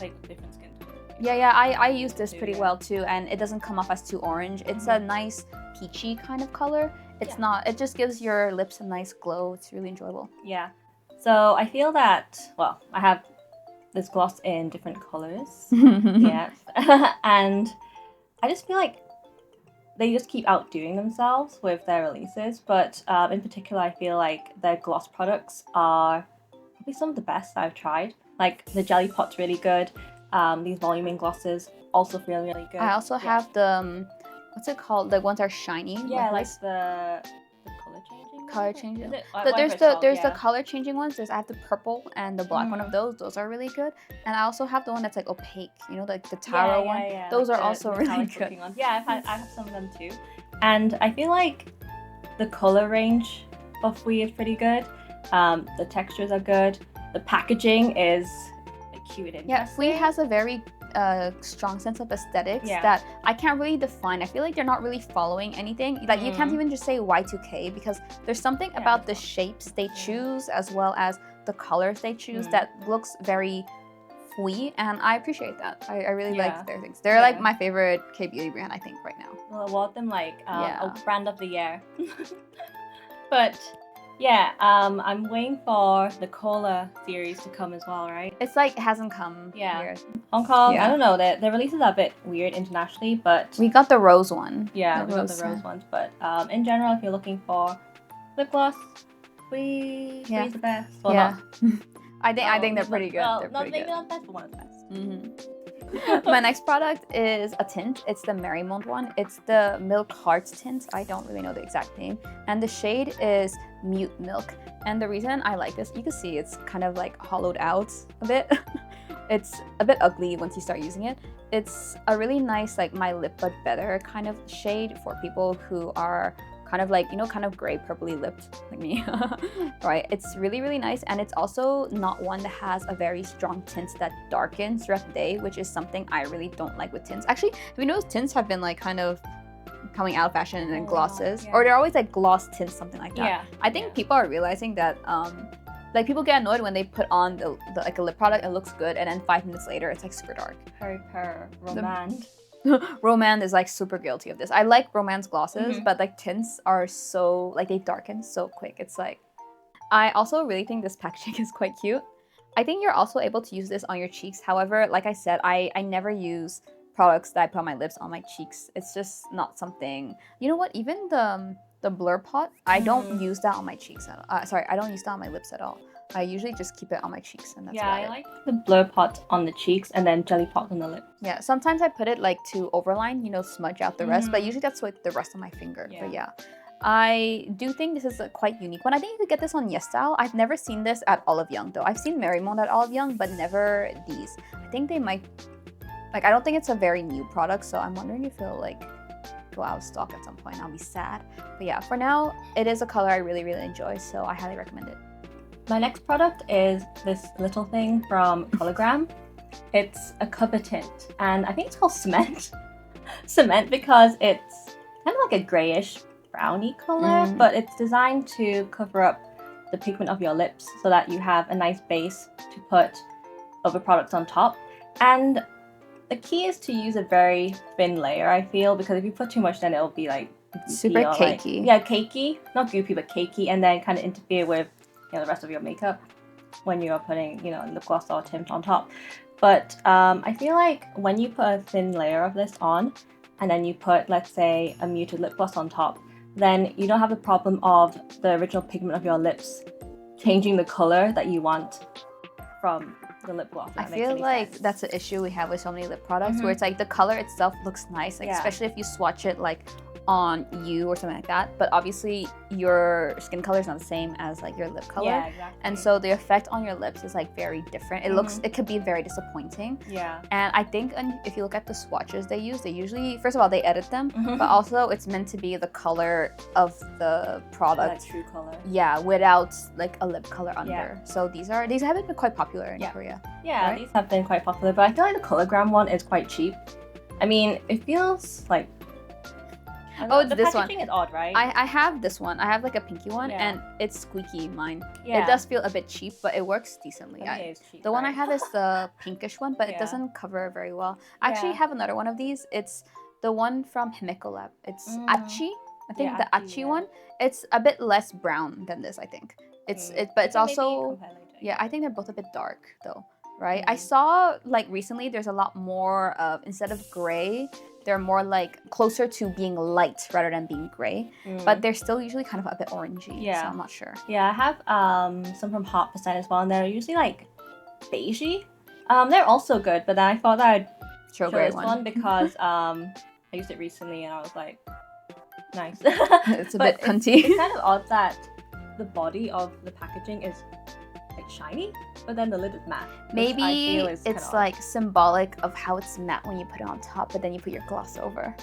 like different skin tones. Yeah, I use this pretty well too, and it doesn't come off as too orange. It's a nice peachy kind of color. It's not, it just gives your lips a nice glow. It's really enjoyable. Yeah. So I feel that, well, I have this gloss in different colors. Yeah. And I just feel like they just keep outdoing themselves with their releases. But in particular, I feel like their gloss products are probably some of the best I've tried. Like the Jelly Pot's really good. These voluming glosses also feel really good. I also have the, what's it called? The ones that are shiny. Yeah, like the color changing. There's the color changing ones. I have the purple and the black one of those. Those are really good. And I also have the one that's like opaque. You know, like the taro one. Yeah. Those are also really good. Yeah, I have some of them too. And I feel like the color range of fwee is pretty good. The textures are good. The packaging is cute and yeah, fwee has a very strong sense of aesthetics that I can't really define. I feel like they're not really following anything. Like you can't even just say Y2K, because there's something about the shapes they choose as well as the colors they choose that looks very fwee, and I appreciate that. I really like their things. They're like my favorite K-beauty brand, I think, right now. Well, award them like a brand of the year. But yeah, I'm waiting for the Cola series to come as well, right? It's like it hasn't come here. Hong Kong, I don't know, the releases are a bit weird internationally, but we got the rose one. Yeah, we got the rose ones, but in general, if you're looking for lip gloss, fwee's the best. Well, not. I think they're pretty good. Well, they're not pretty maybe good. not best, but one of the best. My next product is a tint. It's the Merrymonde one. It's the Milk Hearts tint. I don't really know the exact name. And the shade is Mute Milk. And the reason I like this, you can see it's kind of like hollowed out a bit. It's a bit ugly once you start using it. It's a really nice, like my lip but better kind of shade for people who are kind of like, you know, kind of gray purpley lipped like me. Right, it's really, really nice, and it's also not one that has a very strong tint that darkens throughout the day, which is something I really don't like with tints. Actually, have you noticed tints have been like kind of coming out of fashion and glosses, or they're always like gloss tints, something like that. I think people are realizing that like people get annoyed when they put on the like a lip product, it looks good, and then 5 minutes later it's like super dark. Romand. Romand is like super guilty of this. I like Romand's glosses, but like tints are so like they darken so quick. It's like, I also really think this packaging is quite cute. I think you're also able to use this on your cheeks. However, like I said, I never use products that I put on my lips on my cheeks. It's just not something, you know what, even the Blur Pot, I don't use that on my cheeks at all. Sorry, I don't use that on my lips at all. I usually just keep it on my cheeks and that's Yeah, about I it. like the blur pot on the cheeks and then jelly pot on the lips. Yeah, sometimes I put it like to overline, you know, smudge out the rest, but usually that's with the rest of my finger. Yeah. But yeah, I do think this is a quite unique one. I think you could get this on Yes Style. I've never seen this at Olive Young though. I've seen Merrymonde at Olive Young, but never these. I think they might, like, I don't think it's a very new product, so I'm wondering if it'll like go out of stock at some point. I'll be sad. But yeah, for now, it is a color I really, really enjoy, so I highly recommend it. My next product is this little thing from Cologram. It's a cover tint, and I think it's called Cement. Cement because it's kind of like a grayish brownie color, but it's designed to cover up the pigment of your lips so that you have a nice base to put other products on top. And the key is to use a very thin layer, I feel, because if you put too much, then it'll be like Super cakey. Like, yeah, cakey, not goopy, but cakey, and then kind of interfere with the rest of your makeup when you are putting, lip gloss or tint on top. But I feel like when you put a thin layer of this on, and then you put, let's say, a muted lip gloss on top, then you don't have the problem of the original pigment of your lips changing the color that you want from the lip gloss. I feel like that's an issue we have with so many lip products, where it's like the color itself looks nice, like especially if you swatch it like on you or something like that, but obviously your skin color is not the same as like your lip color. Yeah, exactly. And so the effect on your lips is like very different. It could be very disappointing. Yeah. And I think if you look at the swatches they use, they usually, first of all, they edit them, but also it's meant to be the color of the product. That true color. Yeah, without like a lip color under. So these have been quite popular in Korea. Yeah, right? These have been quite popular, but I feel like the Cologram one is quite cheap. I mean, it feels like it's the this one. packaging is odd, right? I have this one. I have like a pinky one, and it's squeaky, mine. It does feel a bit cheap, but it works decently. It is cheap, the one I have is the pinkish one, but it Yeah. doesn't cover very well. I actually have another one of these. It's the one from Himeko Lab. It's Achi. I think the Achi one. It's a bit less brown than this, I think. But it's also I think they're both a bit dark though, right? I saw like recently there's a lot more of, instead of gray, they're more like closer to being light rather than being gray, but they're still usually kind of a bit orangey. Yeah. So I'm not sure. Yeah, I have some from Hot Percent as well, and they're usually like beigey. They're also good, but then I thought that I'd Show show gray this one because I used it recently and I was like, nice. It's a bit cunty. It's kind of odd that the body of the packaging is like shiny, but then the lid is matte. Maybe it's like symbolic of how it's matte when you put it on top, but then you put your gloss over.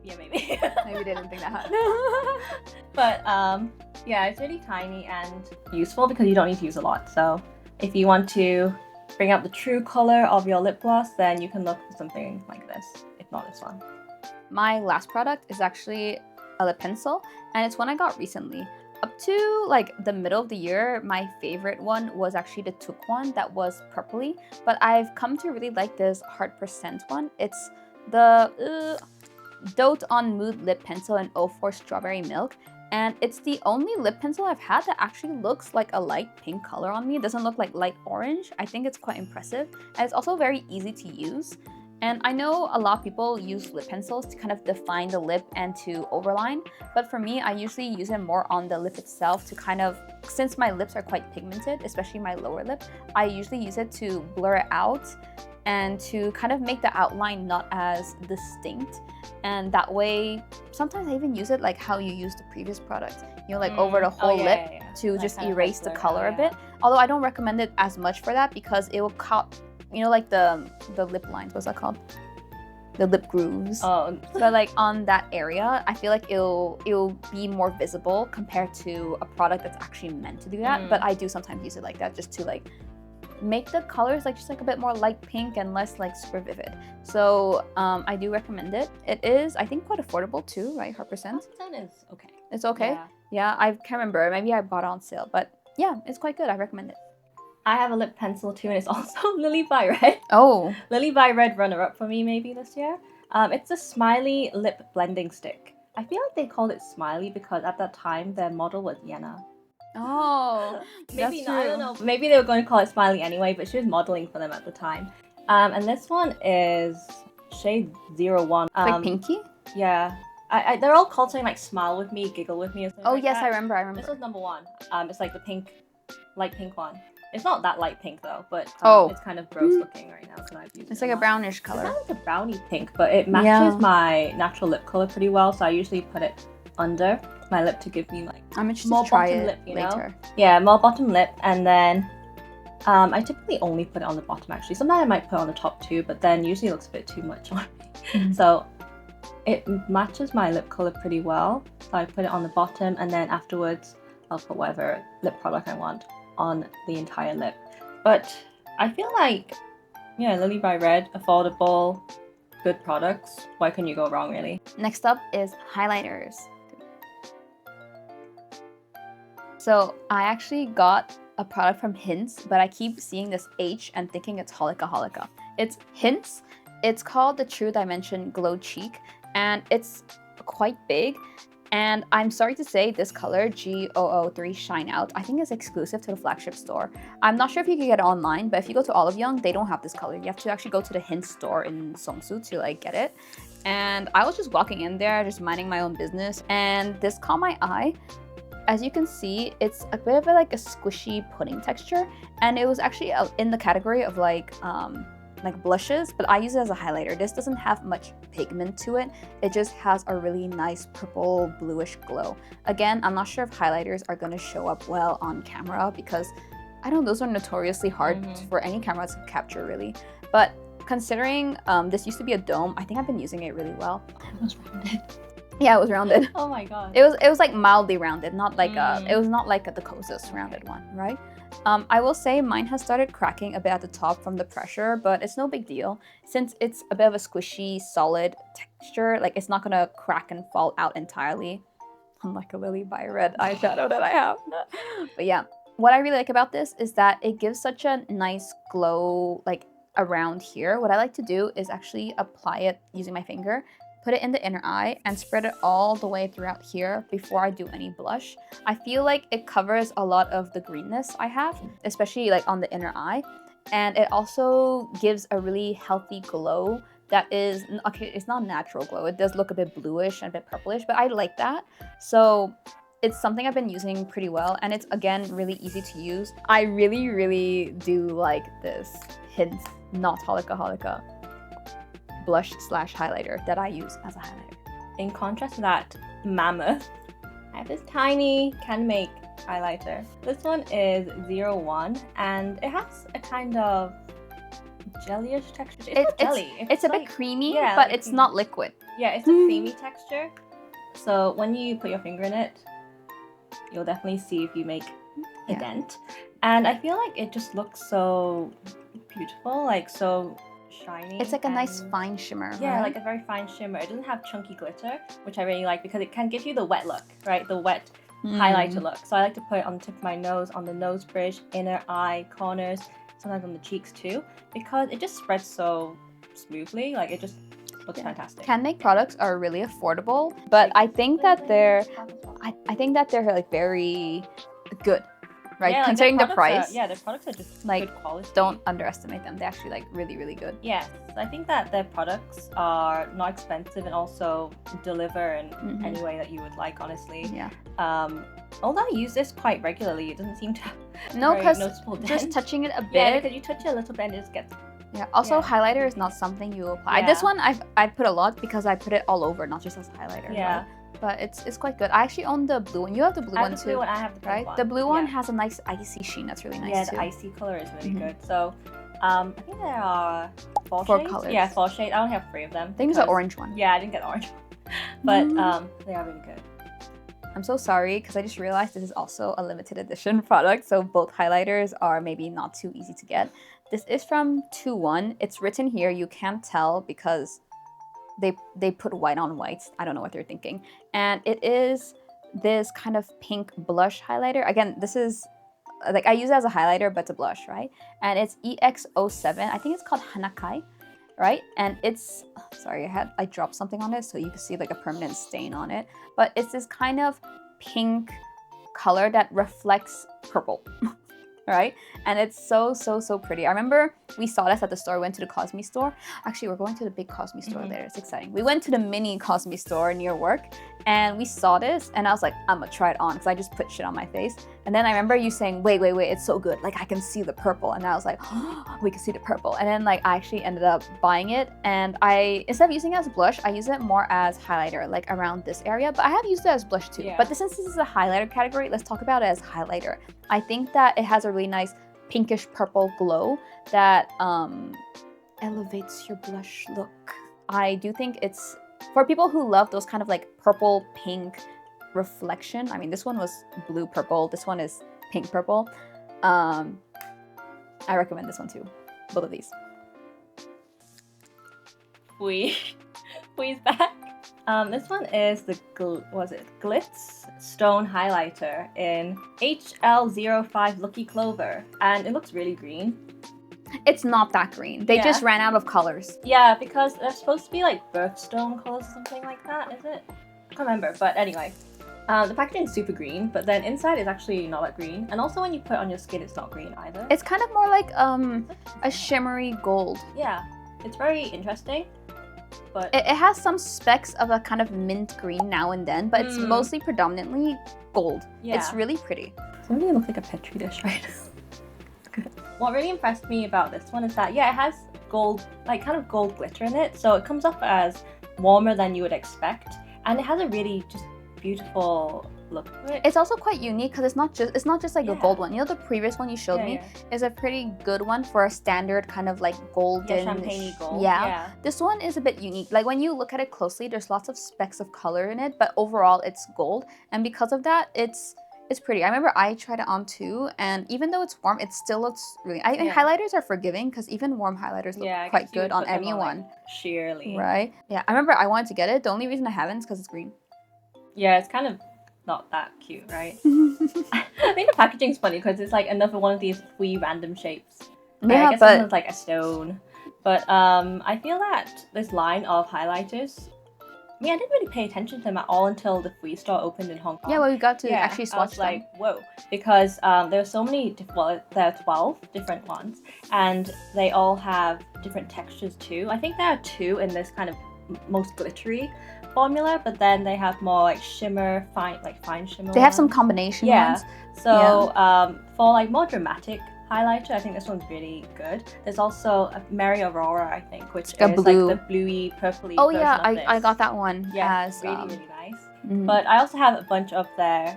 Yeah, maybe. Maybe they didn't think that. But yeah, it's really tiny and useful because you don't need to use a lot. So if you want to bring out the true color of your lip gloss, then you can look for something like this, if not this one. My last product is actually a lip pencil, and it's one I got recently. Up to like the middle of the year, my favorite one was actually the Took one that was purpley, but I've come to really like this Heart Percent one. It's the Dote on Mood Lip Pencil in 04 Strawberry Milk, and it's the only lip pencil I've had that actually looks like a light pink color on me. It doesn't look like light orange. I think it's quite impressive, and it's also very easy to use. And I know a lot of people use lip pencils to kind of define the lip and to overline, but for me, I usually use it more on the lip itself to kind of, since my lips are quite pigmented, especially my lower lip, I usually use it to blur it out and to kind of make the outline not as distinct. And that way, sometimes I even use it like how you used the previous product, like over the whole lip to like just erase the color a bit. Although I don't recommend it as much for that because it will cut, like the lip lines, what's that called? The lip grooves. Oh. So like on that area, I feel like it'll be more visible compared to a product that's actually meant to do that. But I do sometimes use it like that just to like make the colors like just like a bit more light pink and less like super vivid. So I do recommend it. It is, I think, quite affordable too, right? Heart Percent. Is okay. It's okay. Yeah, I can't remember. Maybe I bought it on sale, but yeah, it's quite good. I recommend it. I have a lip pencil too, and it's also lilybyred. Oh. Lilybyred runner-up for me maybe this year. It's a Smiley lip blending stick. I feel like they called it Smiley because at that time their model was Yenna. Oh, maybe that's not, I true. don't know. Maybe they were going to call it Smiley anyway, but she was modeling for them at the time. And this one is shade 01. Like pinky? Yeah. They're all called something like Smile With Me, Giggle With Me, or something Oh like yes, that. I remember. This was number 1. It's like the pink light pink one. It's not that light pink though, but it's kind of gross looking right now because I've used It's it like a brownish color. It's not like a brownie pink, but it matches my natural lip color pretty well, so I usually put it under my lip to give me like I'm interested more to try bottom it lip, you later. know? Yeah, more bottom lip, and then I typically only put it on the bottom actually. Sometimes I might put it on the top too, but then usually it looks a bit too much on me. So it matches my lip color pretty well. So I put it on the bottom, and then afterwards I'll put whatever lip product I want on the entire lip. But I feel like, yeah, lilybyred, affordable, good products. Why can you go wrong, really? Next up is highlighters. So I actually got a product from Hints, but I keep seeing this H and thinking it's Holika Holika. It's Hints. It's called the True Dimension Glow Cheek, and it's quite big. And I'm sorry to say, this color, G003 Shine Out, I think is exclusive to the flagship store. I'm not sure if you can get it online, but if you go to Olive Young, they don't have this color. You have to actually go to the Hints store in Seongsu to like get it. And I was just walking in there, just minding my own business, and this caught my eye. As you can see, it's a bit of like a squishy pudding texture, and it was actually in the category of like blushes, but I use it as a highlighter. This doesn't have much pigment to it. It just has a really nice purple bluish glow. Again, I'm not sure if highlighters are going to show up well on camera because I know those are notoriously hard for any camera to capture really. But considering this used to be a dome, I think I've been using it really well. It was rounded. Yeah, it was rounded. Oh my god. It was like mildly rounded, not like it was not like the closest rounded one, right? I will say mine has started cracking a bit at the top from the pressure, but it's no big deal since it's a bit of a squishy, solid texture. Like it's not gonna crack and fall out entirely, unlike a lilybyred eyeshadow that I have. But yeah, what I really like about this is that it gives such a nice glow like around here. What I like to do is actually apply it using my finger, put it in the inner eye, and spread it all the way throughout here before I do any blush. I feel like it covers a lot of the greenness I have, especially like on the inner eye. And it also gives a really healthy glow that is, okay, it's not natural glow. It does look a bit bluish and a bit purplish, but I like that. So it's something I've been using pretty well, and it's, again, really easy to use. I really, really do like this Hints Not Holika Holika blush slash highlighter that I use as a highlighter. In contrast to that mammoth, I have this tiny canmake highlighter. This one is 01, and it has a kind of jellyish texture. It's not jelly. It's a bit creamy, but it's not liquid. Yeah, it's a creamy texture. So when you put your finger in it, you'll definitely see if you make a dent. And I feel like it just looks so beautiful, like so shiny. It's like a nice fine shimmer. Yeah, right? like a very fine shimmer. It doesn't have chunky glitter, which I really like because it can give you the wet look, right? The wet highlighter look. So I like to put it on the tip of my nose, on the nose bridge, inner eye, corners, sometimes on the cheeks too, because it just spreads so smoothly. Like it just looks fantastic. Canmake products are really affordable, but I think that they're like very good. Right, yeah, like considering the price. Their products are just like good quality. Don't underestimate them. They're actually like really, really good. Yes, I think that their products are not expensive and also deliver in any way that you would like. Honestly, yeah. Although I use this quite regularly, it doesn't seem to. No, because just touching it a bit. Yeah, because you touch it a little bit, and it just gets. Yeah. Also, highlighter is not something you apply. This one I put a lot because I put it all over, not just as a highlighter. Yeah. Right? But it's quite good. I actually own the blue one. You have the blue one too. Blue one, I have the pink one. The blue one has a nice icy sheen. That's really nice too. Yeah, the icy color is really good. So, I think there are four shades. Colors. Yeah, 4 shades. I only have 3 of them. I think it's the orange one. Yeah, I didn't get the orange one. But they are really good. I'm so sorry because I just realized this is also a limited edition product. So both highlighters are maybe not too easy to get. This is from 2-1. It's written here. You can't tell because they put white on white. I don't know what they're thinking. And it is this kind of pink blush highlighter. Again, this is like I use it as a highlighter, but it's a blush, right? And it's EX07. I think it's called Hanakai, right? And it's sorry, I dropped something on it, so you can see like a permanent stain on it. But it's this kind of pink color that reflects purple. Right? And it's so pretty. I remember we saw this at the store, went to the Cosme store. Actually, we're going to the big Cosme store later. It's exciting. We went to the mini Cosme store near work and we saw this and I was like, I'm gonna try it on because I just put shit on my face. And then I remember you saying, wait, it's so good. Like I can see the purple. And I was like, oh, we can see the purple. And then like I actually ended up buying it. And instead of using it as blush, I use it more as highlighter, like around this area. But I have used it as blush too. Yeah. But since this is a highlighter category, let's talk about it as highlighter. I think that it has a really nice pinkish purple glow that elevates your blush look. I do think it's, for people who love those kind of like purple, pink, reflection. I mean, this one was blue purple, this one is pink purple. I recommend this one too, both of these. Fwee's back. This one is the Glitz Stone Highlighter in HL05 Lucky Clover, and it looks really green. It's not that green. They just ran out of colors. Yeah, because they're supposed to be like birthstone colors or something like that, is it? I can't remember, but anyway. The packaging is super green, but then inside is actually not that green. And also when you put it on your skin, it's not green either. It's kind of more like a shimmery gold. Yeah, it's very interesting. But it has some specks of a kind of mint green now and then, but it's mostly predominantly gold. Yeah. It's really pretty. Somebody looks like a petri dish right now. What really impressed me about this one is that, yeah, it has gold, like kind of gold glitter in it. So it comes off as warmer than you would expect. And it has a really just beautiful look to it. It's also quite unique because it's not just like a gold one. You know, the previous one you showed me is a pretty good one for a standard kind of like golden, champagne gold. Yeah. This one is a bit unique. Like when you look at it closely, there's lots of specks of color in it, but overall it's gold. And because of that, it's pretty. I remember I tried it on too, and even though it's warm, it still looks really. And highlighters are forgiving because even warm highlighters look quite good on anyone. Like, sheerly. Right? Yeah. I remember I wanted to get it. The only reason I haven't is because it's green. Yeah, it's kind of not that cute, right? I think the packaging's funny because it's like another one of these wee random shapes. Yeah, I guess this one's like a stone. But I feel that this line of highlighters, I mean, I didn't really pay attention to them at all until the fwee store opened in Hong Kong. Yeah, well, we got to actually swatch them. I was like, whoa. Because there are so many, well, there are 12 different ones, and they all have different textures too. I think there are 2 in this kind of most glittery formula, but then they have more like shimmer, fine shimmer. They have some combination ones. So for like more dramatic highlighter, I think this one's really good. There's also a Mary Aurora, I think, which is blue. like the bluey, purpley Oh version yeah, of this. I got that one. Yeah, as, really nice. But I also have a bunch of their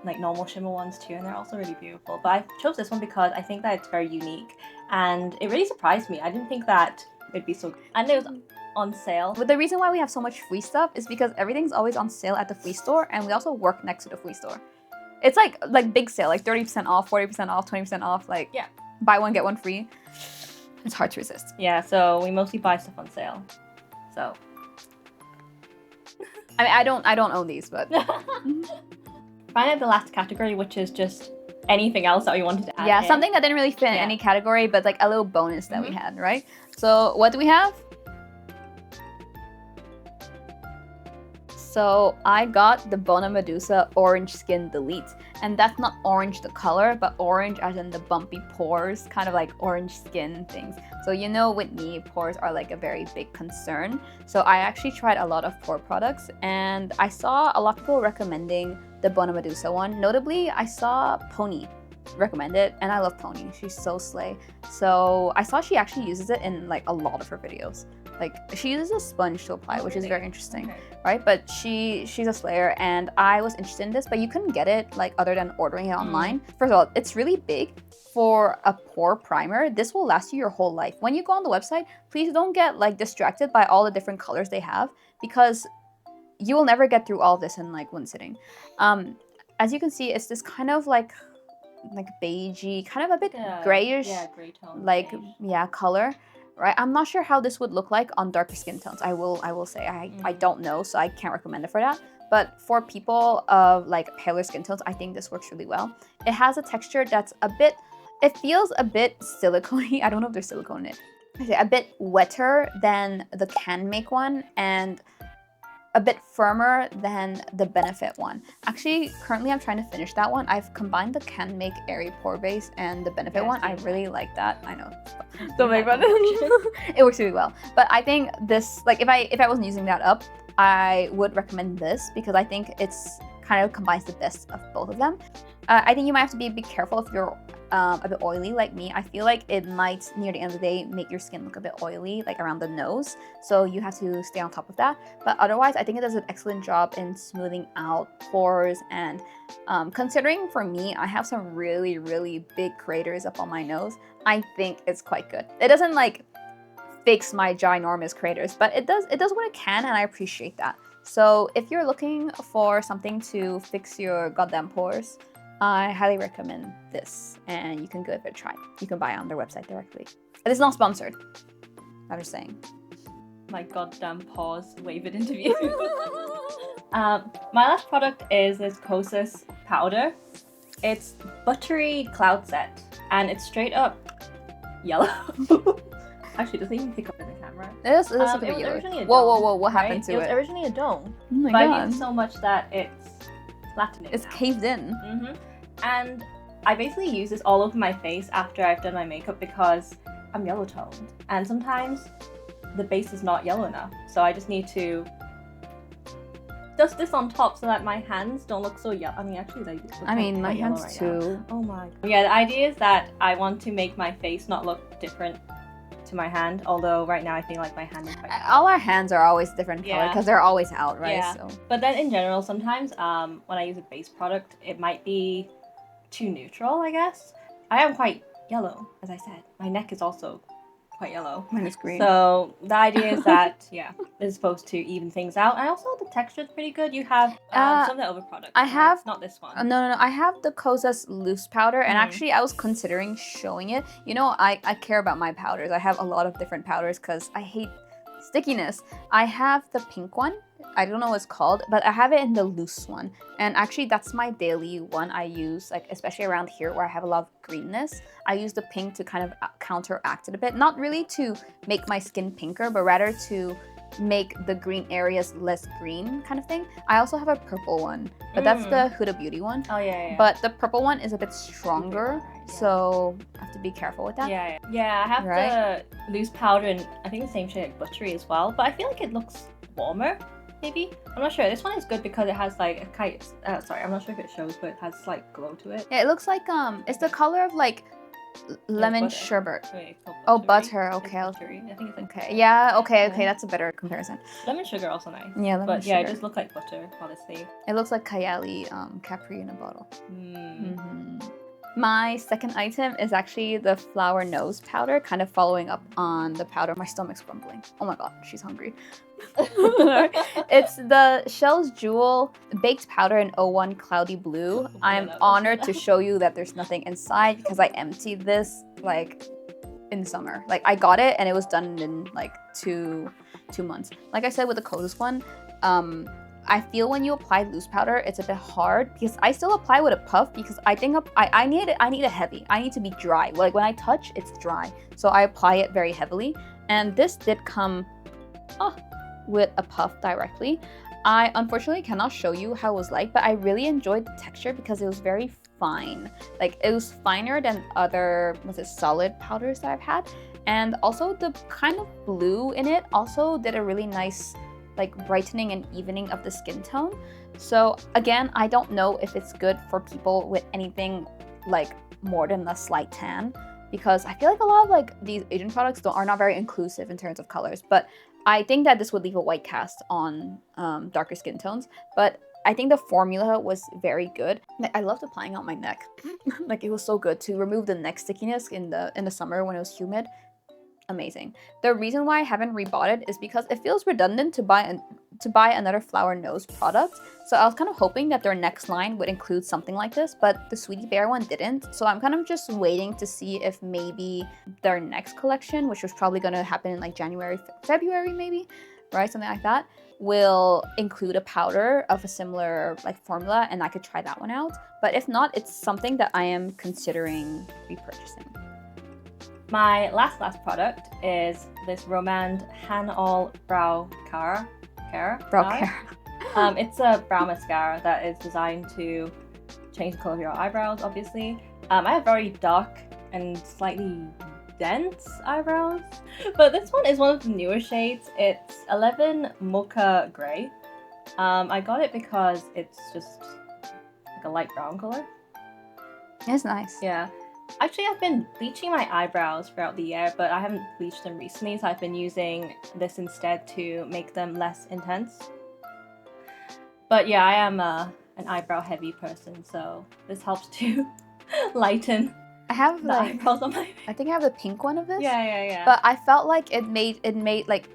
like normal shimmer ones too, and they're also really beautiful. But I chose this one because I think that it's very unique, and it really surprised me. I didn't think that it'd be so good. And it was on sale. But the reason why we have so much fwee stuff is because everything's always on sale at the fwee store, and we also work next to the fwee store. It's like big sale, like 30% off, 40% off, 20% off, like buy one get one free. It's hard to resist. Yeah, so we mostly buy stuff on sale. So I mean, I don't own these, but finally the last category, which is just anything else that we wanted to add. Yeah, something that didn't really fit in any category, but like a little bonus that we had, right? So what do we have? So I got the Bona Medusa Orange Skin Delete. And that's not orange the color, but orange as in the bumpy pores, kind of like orange skin things. So you know with me, pores are like a very big concern. So I actually tried a lot of pore products, and I saw a lot of people recommending the Bona Medusa one. Notably, I saw Pony recommend it, and I love Pony. She's so slay. So I saw she actually uses it in like a lot of her videos. Like she uses a sponge to apply, which is very interesting, right? But she's a slayer, and I was interested in this, but you couldn't get it like other than ordering it online. First of all, it's really big for a pore primer. This will last you your whole life. When you go on the website, please don't get like distracted by all the different colors they have, because you will never get through all of this in like one sitting. As you can see, it's this kind of like beigey, kind of a bit grayish, gray tone, like beige. Color. Right, I'm not sure how this would look like on darker skin tones. I will say I don't know, so I can't recommend it for that. But for people of like paler skin tones, I think this works really well. It has a texture that's it feels a bit silicone-y. I don't know if there's silicone in it. I say a bit wetter than the Canmake one, and a bit firmer than the Benefit one. Actually, currently I'm trying to finish that one. I've combined the Canmake Airy Pore Base and the Benefit one. I really like that. I know. Don't make fun. It works really well. But I think this, like if I wasn't using that up, I would recommend this, because I think it's kind of combines the best of both of them. I think you might have to be a bit careful if you're a bit oily like me. I feel like it might, near the end of the day, make your skin look a bit oily, like around the nose. So you have to stay on top of that. But otherwise, I think it does an excellent job in smoothing out pores. And considering for me, I have some really, really big craters up on my nose, I think it's quite good. It doesn't like fix my ginormous craters, but it does what it can, and I appreciate that. So if you're looking for something to fix your goddamn pores, I highly recommend this, and you can give it a try. You can buy it on their website directly. It is not sponsored. I'm just saying. My goddamn pause wavered interview. My last product is this Kosas powder. It's buttery cloud set, and it's straight up yellow. Actually, it doesn't even pick up in the camera. It is it was yellow. originally a Whoa, dome, what happened to it? It was originally a dome. Oh my but god. I used it so much that it's flattening. It's now. caved in. And I basically use this all over my face after I've done my makeup because I'm yellow toned, and sometimes the base is not yellow enough. So I just need to dust this on top so that my hands don't look so yellow. I mean, actually, they look my hands right too. Now. Oh my. Yeah, the idea is that I want to make my face not look different to my hand, although right now I feel like my hand is quite all our hands are always different color because they're always out, right? Yeah. So. But then in general, sometimes when I use a base product, it might be too neutral, I guess. I am quite yellow, as I said. My neck is also quite yellow. Mine is green. So the idea is that, it's supposed to even things out. And also the texture is pretty good. You have some of the other products. I have... Not this one. No. I have the Kosas loose powder, and actually I was considering showing it. You know, I care about my powders. I have a lot of different powders because I hate stickiness. I have the pink one. I don't know what it's called, but I have it in the loose one. And actually that's my daily one I use, like especially around here where I have a lot of greenness. I use the pink to kind of counteract it a bit. Not really to make my skin pinker, but rather to make the green areas less green kind of thing. I also have a purple one, but that's the Huda Beauty one. Oh yeah. But the purple one is a bit stronger, right, so I have to be careful with that. Yeah, I have the loose powder and I think the same shade like buttery as well, but I feel like it looks warmer. Maybe? I'm not sure. This one is good because it has like a kind sorry, I'm not sure if it shows, but it has like glow to it. Yeah, it looks like it's the color of like lemon butter. sherbet. Wait, oh, butter. Okay, I think it's like okay. Yeah, okay, that's a better comparison. Lemon sugar also nice. Yeah, lemon sugar. Yeah, it just looks like butter, honestly. It looks like Kayali Capri in a bottle. My second item is actually the flower nose powder, kind of following up on the powder. My stomach's grumbling. Oh my god, she's hungry. It's the Shell's Jewel Baked Powder in 01 Cloudy Blue. I'm honored to show you that there's nothing inside because I emptied this like in summer. Like I got it and it was done in like two months. Like I said with the Kosas one, I feel when you apply loose powder, it's a bit hard because I still apply with a puff because I think I need it heavy. I need to be dry. Like when I touch, it's dry. So I apply it very heavily. And this did come with a puff directly. I unfortunately cannot show you how it was like, but I really enjoyed the texture because it was very fine. Like it was finer than other solid powders that I've had. And also the kind of blue in it also did a really nice like brightening and evening of the skin tone. So again, I don't know if it's good for people with anything like more than a slight tan, because I feel like a lot of like these Asian products are not very inclusive in terms of colors, but I think that this would leave a white cast on darker skin tones. But I think the formula was very good. I loved applying it on my neck. Like it was so good to remove the neck stickiness in the summer when it was humid. Amazing. The reason why I haven't rebought it is because it feels redundant to buy another flower nose product. So I was kind of hoping that their next line would include something like this, but the Sweetie Bear one didn't. So I'm kind of just waiting to see if maybe their next collection, which was probably going to happen in like January, February maybe, right? Something like that, will include a powder of a similar like formula, and I could try that one out. But if not, it's something that I am considering repurchasing. My last product is this Romand Hanall Brow Care. It's a brow mascara that is designed to change the color of your eyebrows, obviously. I have very dark and slightly dense eyebrows, but this one is one of the newer shades. It's 11 Mocha Gray, I got it because it's just like a light brown color. It's nice. Yeah. Actually, I've been bleaching my eyebrows throughout the year, but I haven't bleached them recently, so I've been using this instead to make them less intense. But yeah, I am an eyebrow heavy person, so this helps to lighten I have the like, eyebrows on my face. I think I have the pink one of this. Yeah. But I felt like it made like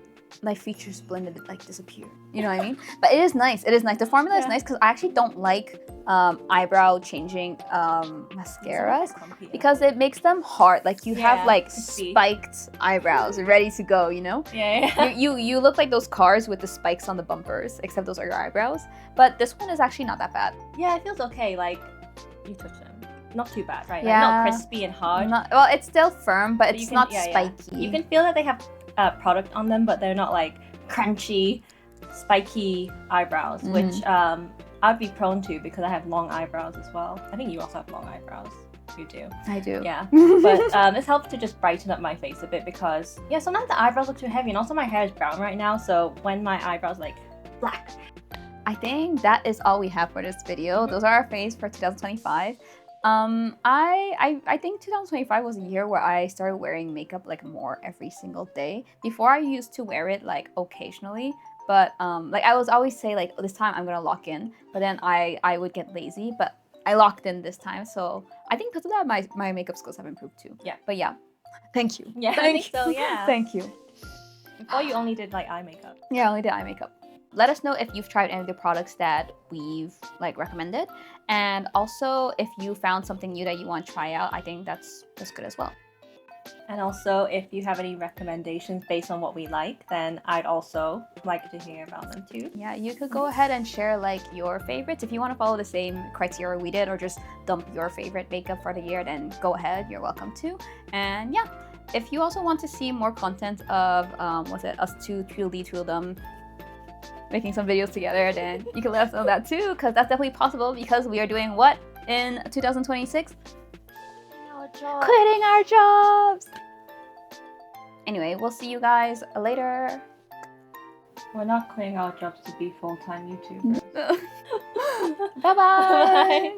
my features blended like disappear. You know what I mean? But it is nice. It is nice. The formula is nice because I actually don't like eyebrow changing mascaras because it makes them hard. Like you have like spiked eyebrows ready to go. You know? Yeah. You look like those cars with the spikes on the bumpers, except those are your eyebrows. But this one is actually not that bad. Yeah, it feels okay. Like you touch them. Not too bad, right? Yeah. Like, not crispy and hard. Well, it's still firm, but it's not spiky. You can feel that they have product on them, but they're not like crunchy, spiky eyebrows, which I'd be prone to because I have long eyebrows as well. I think you also have long eyebrows. You do. I do. Yeah. But this helps to just brighten up my face a bit because, yeah, sometimes the eyebrows look too heavy, and also my hair is brown right now, so when my eyebrows like black. I think that is all we have for this video. Those are our faves for 2025. I think 2025 was a year where I started wearing makeup like more every single day. Before I used to wear it like occasionally, but like I was always say like this time I'm gonna lock in, but then I would get lazy, but I locked in this time, so I think because of that my makeup skills have improved too. Yeah. But yeah, thank you. Yeah, I think so. Yeah. Thank you. Before you only did like eye makeup. Yeah, I only did eye makeup. Let us know if you've tried any of the products that we've like recommended, and also if you found something new that you want to try out. I think that's good as well. And also, if you have any recommendations based on what we like, then I'd also like to hear about them too. Yeah, you could go ahead and share like your favorites. If you want to follow the same criteria we did, or just dump your favorite makeup for the year, then go ahead, you're welcome to. And yeah, if you also want to see more content of us two tweedledum making some videos together, then you can let us know that too, because that's definitely possible, because we are doing what in 2026? Quitting our jobs! Anyway, we'll see you guys later. We're not quitting our jobs to be full-time YouTubers. Bye-bye!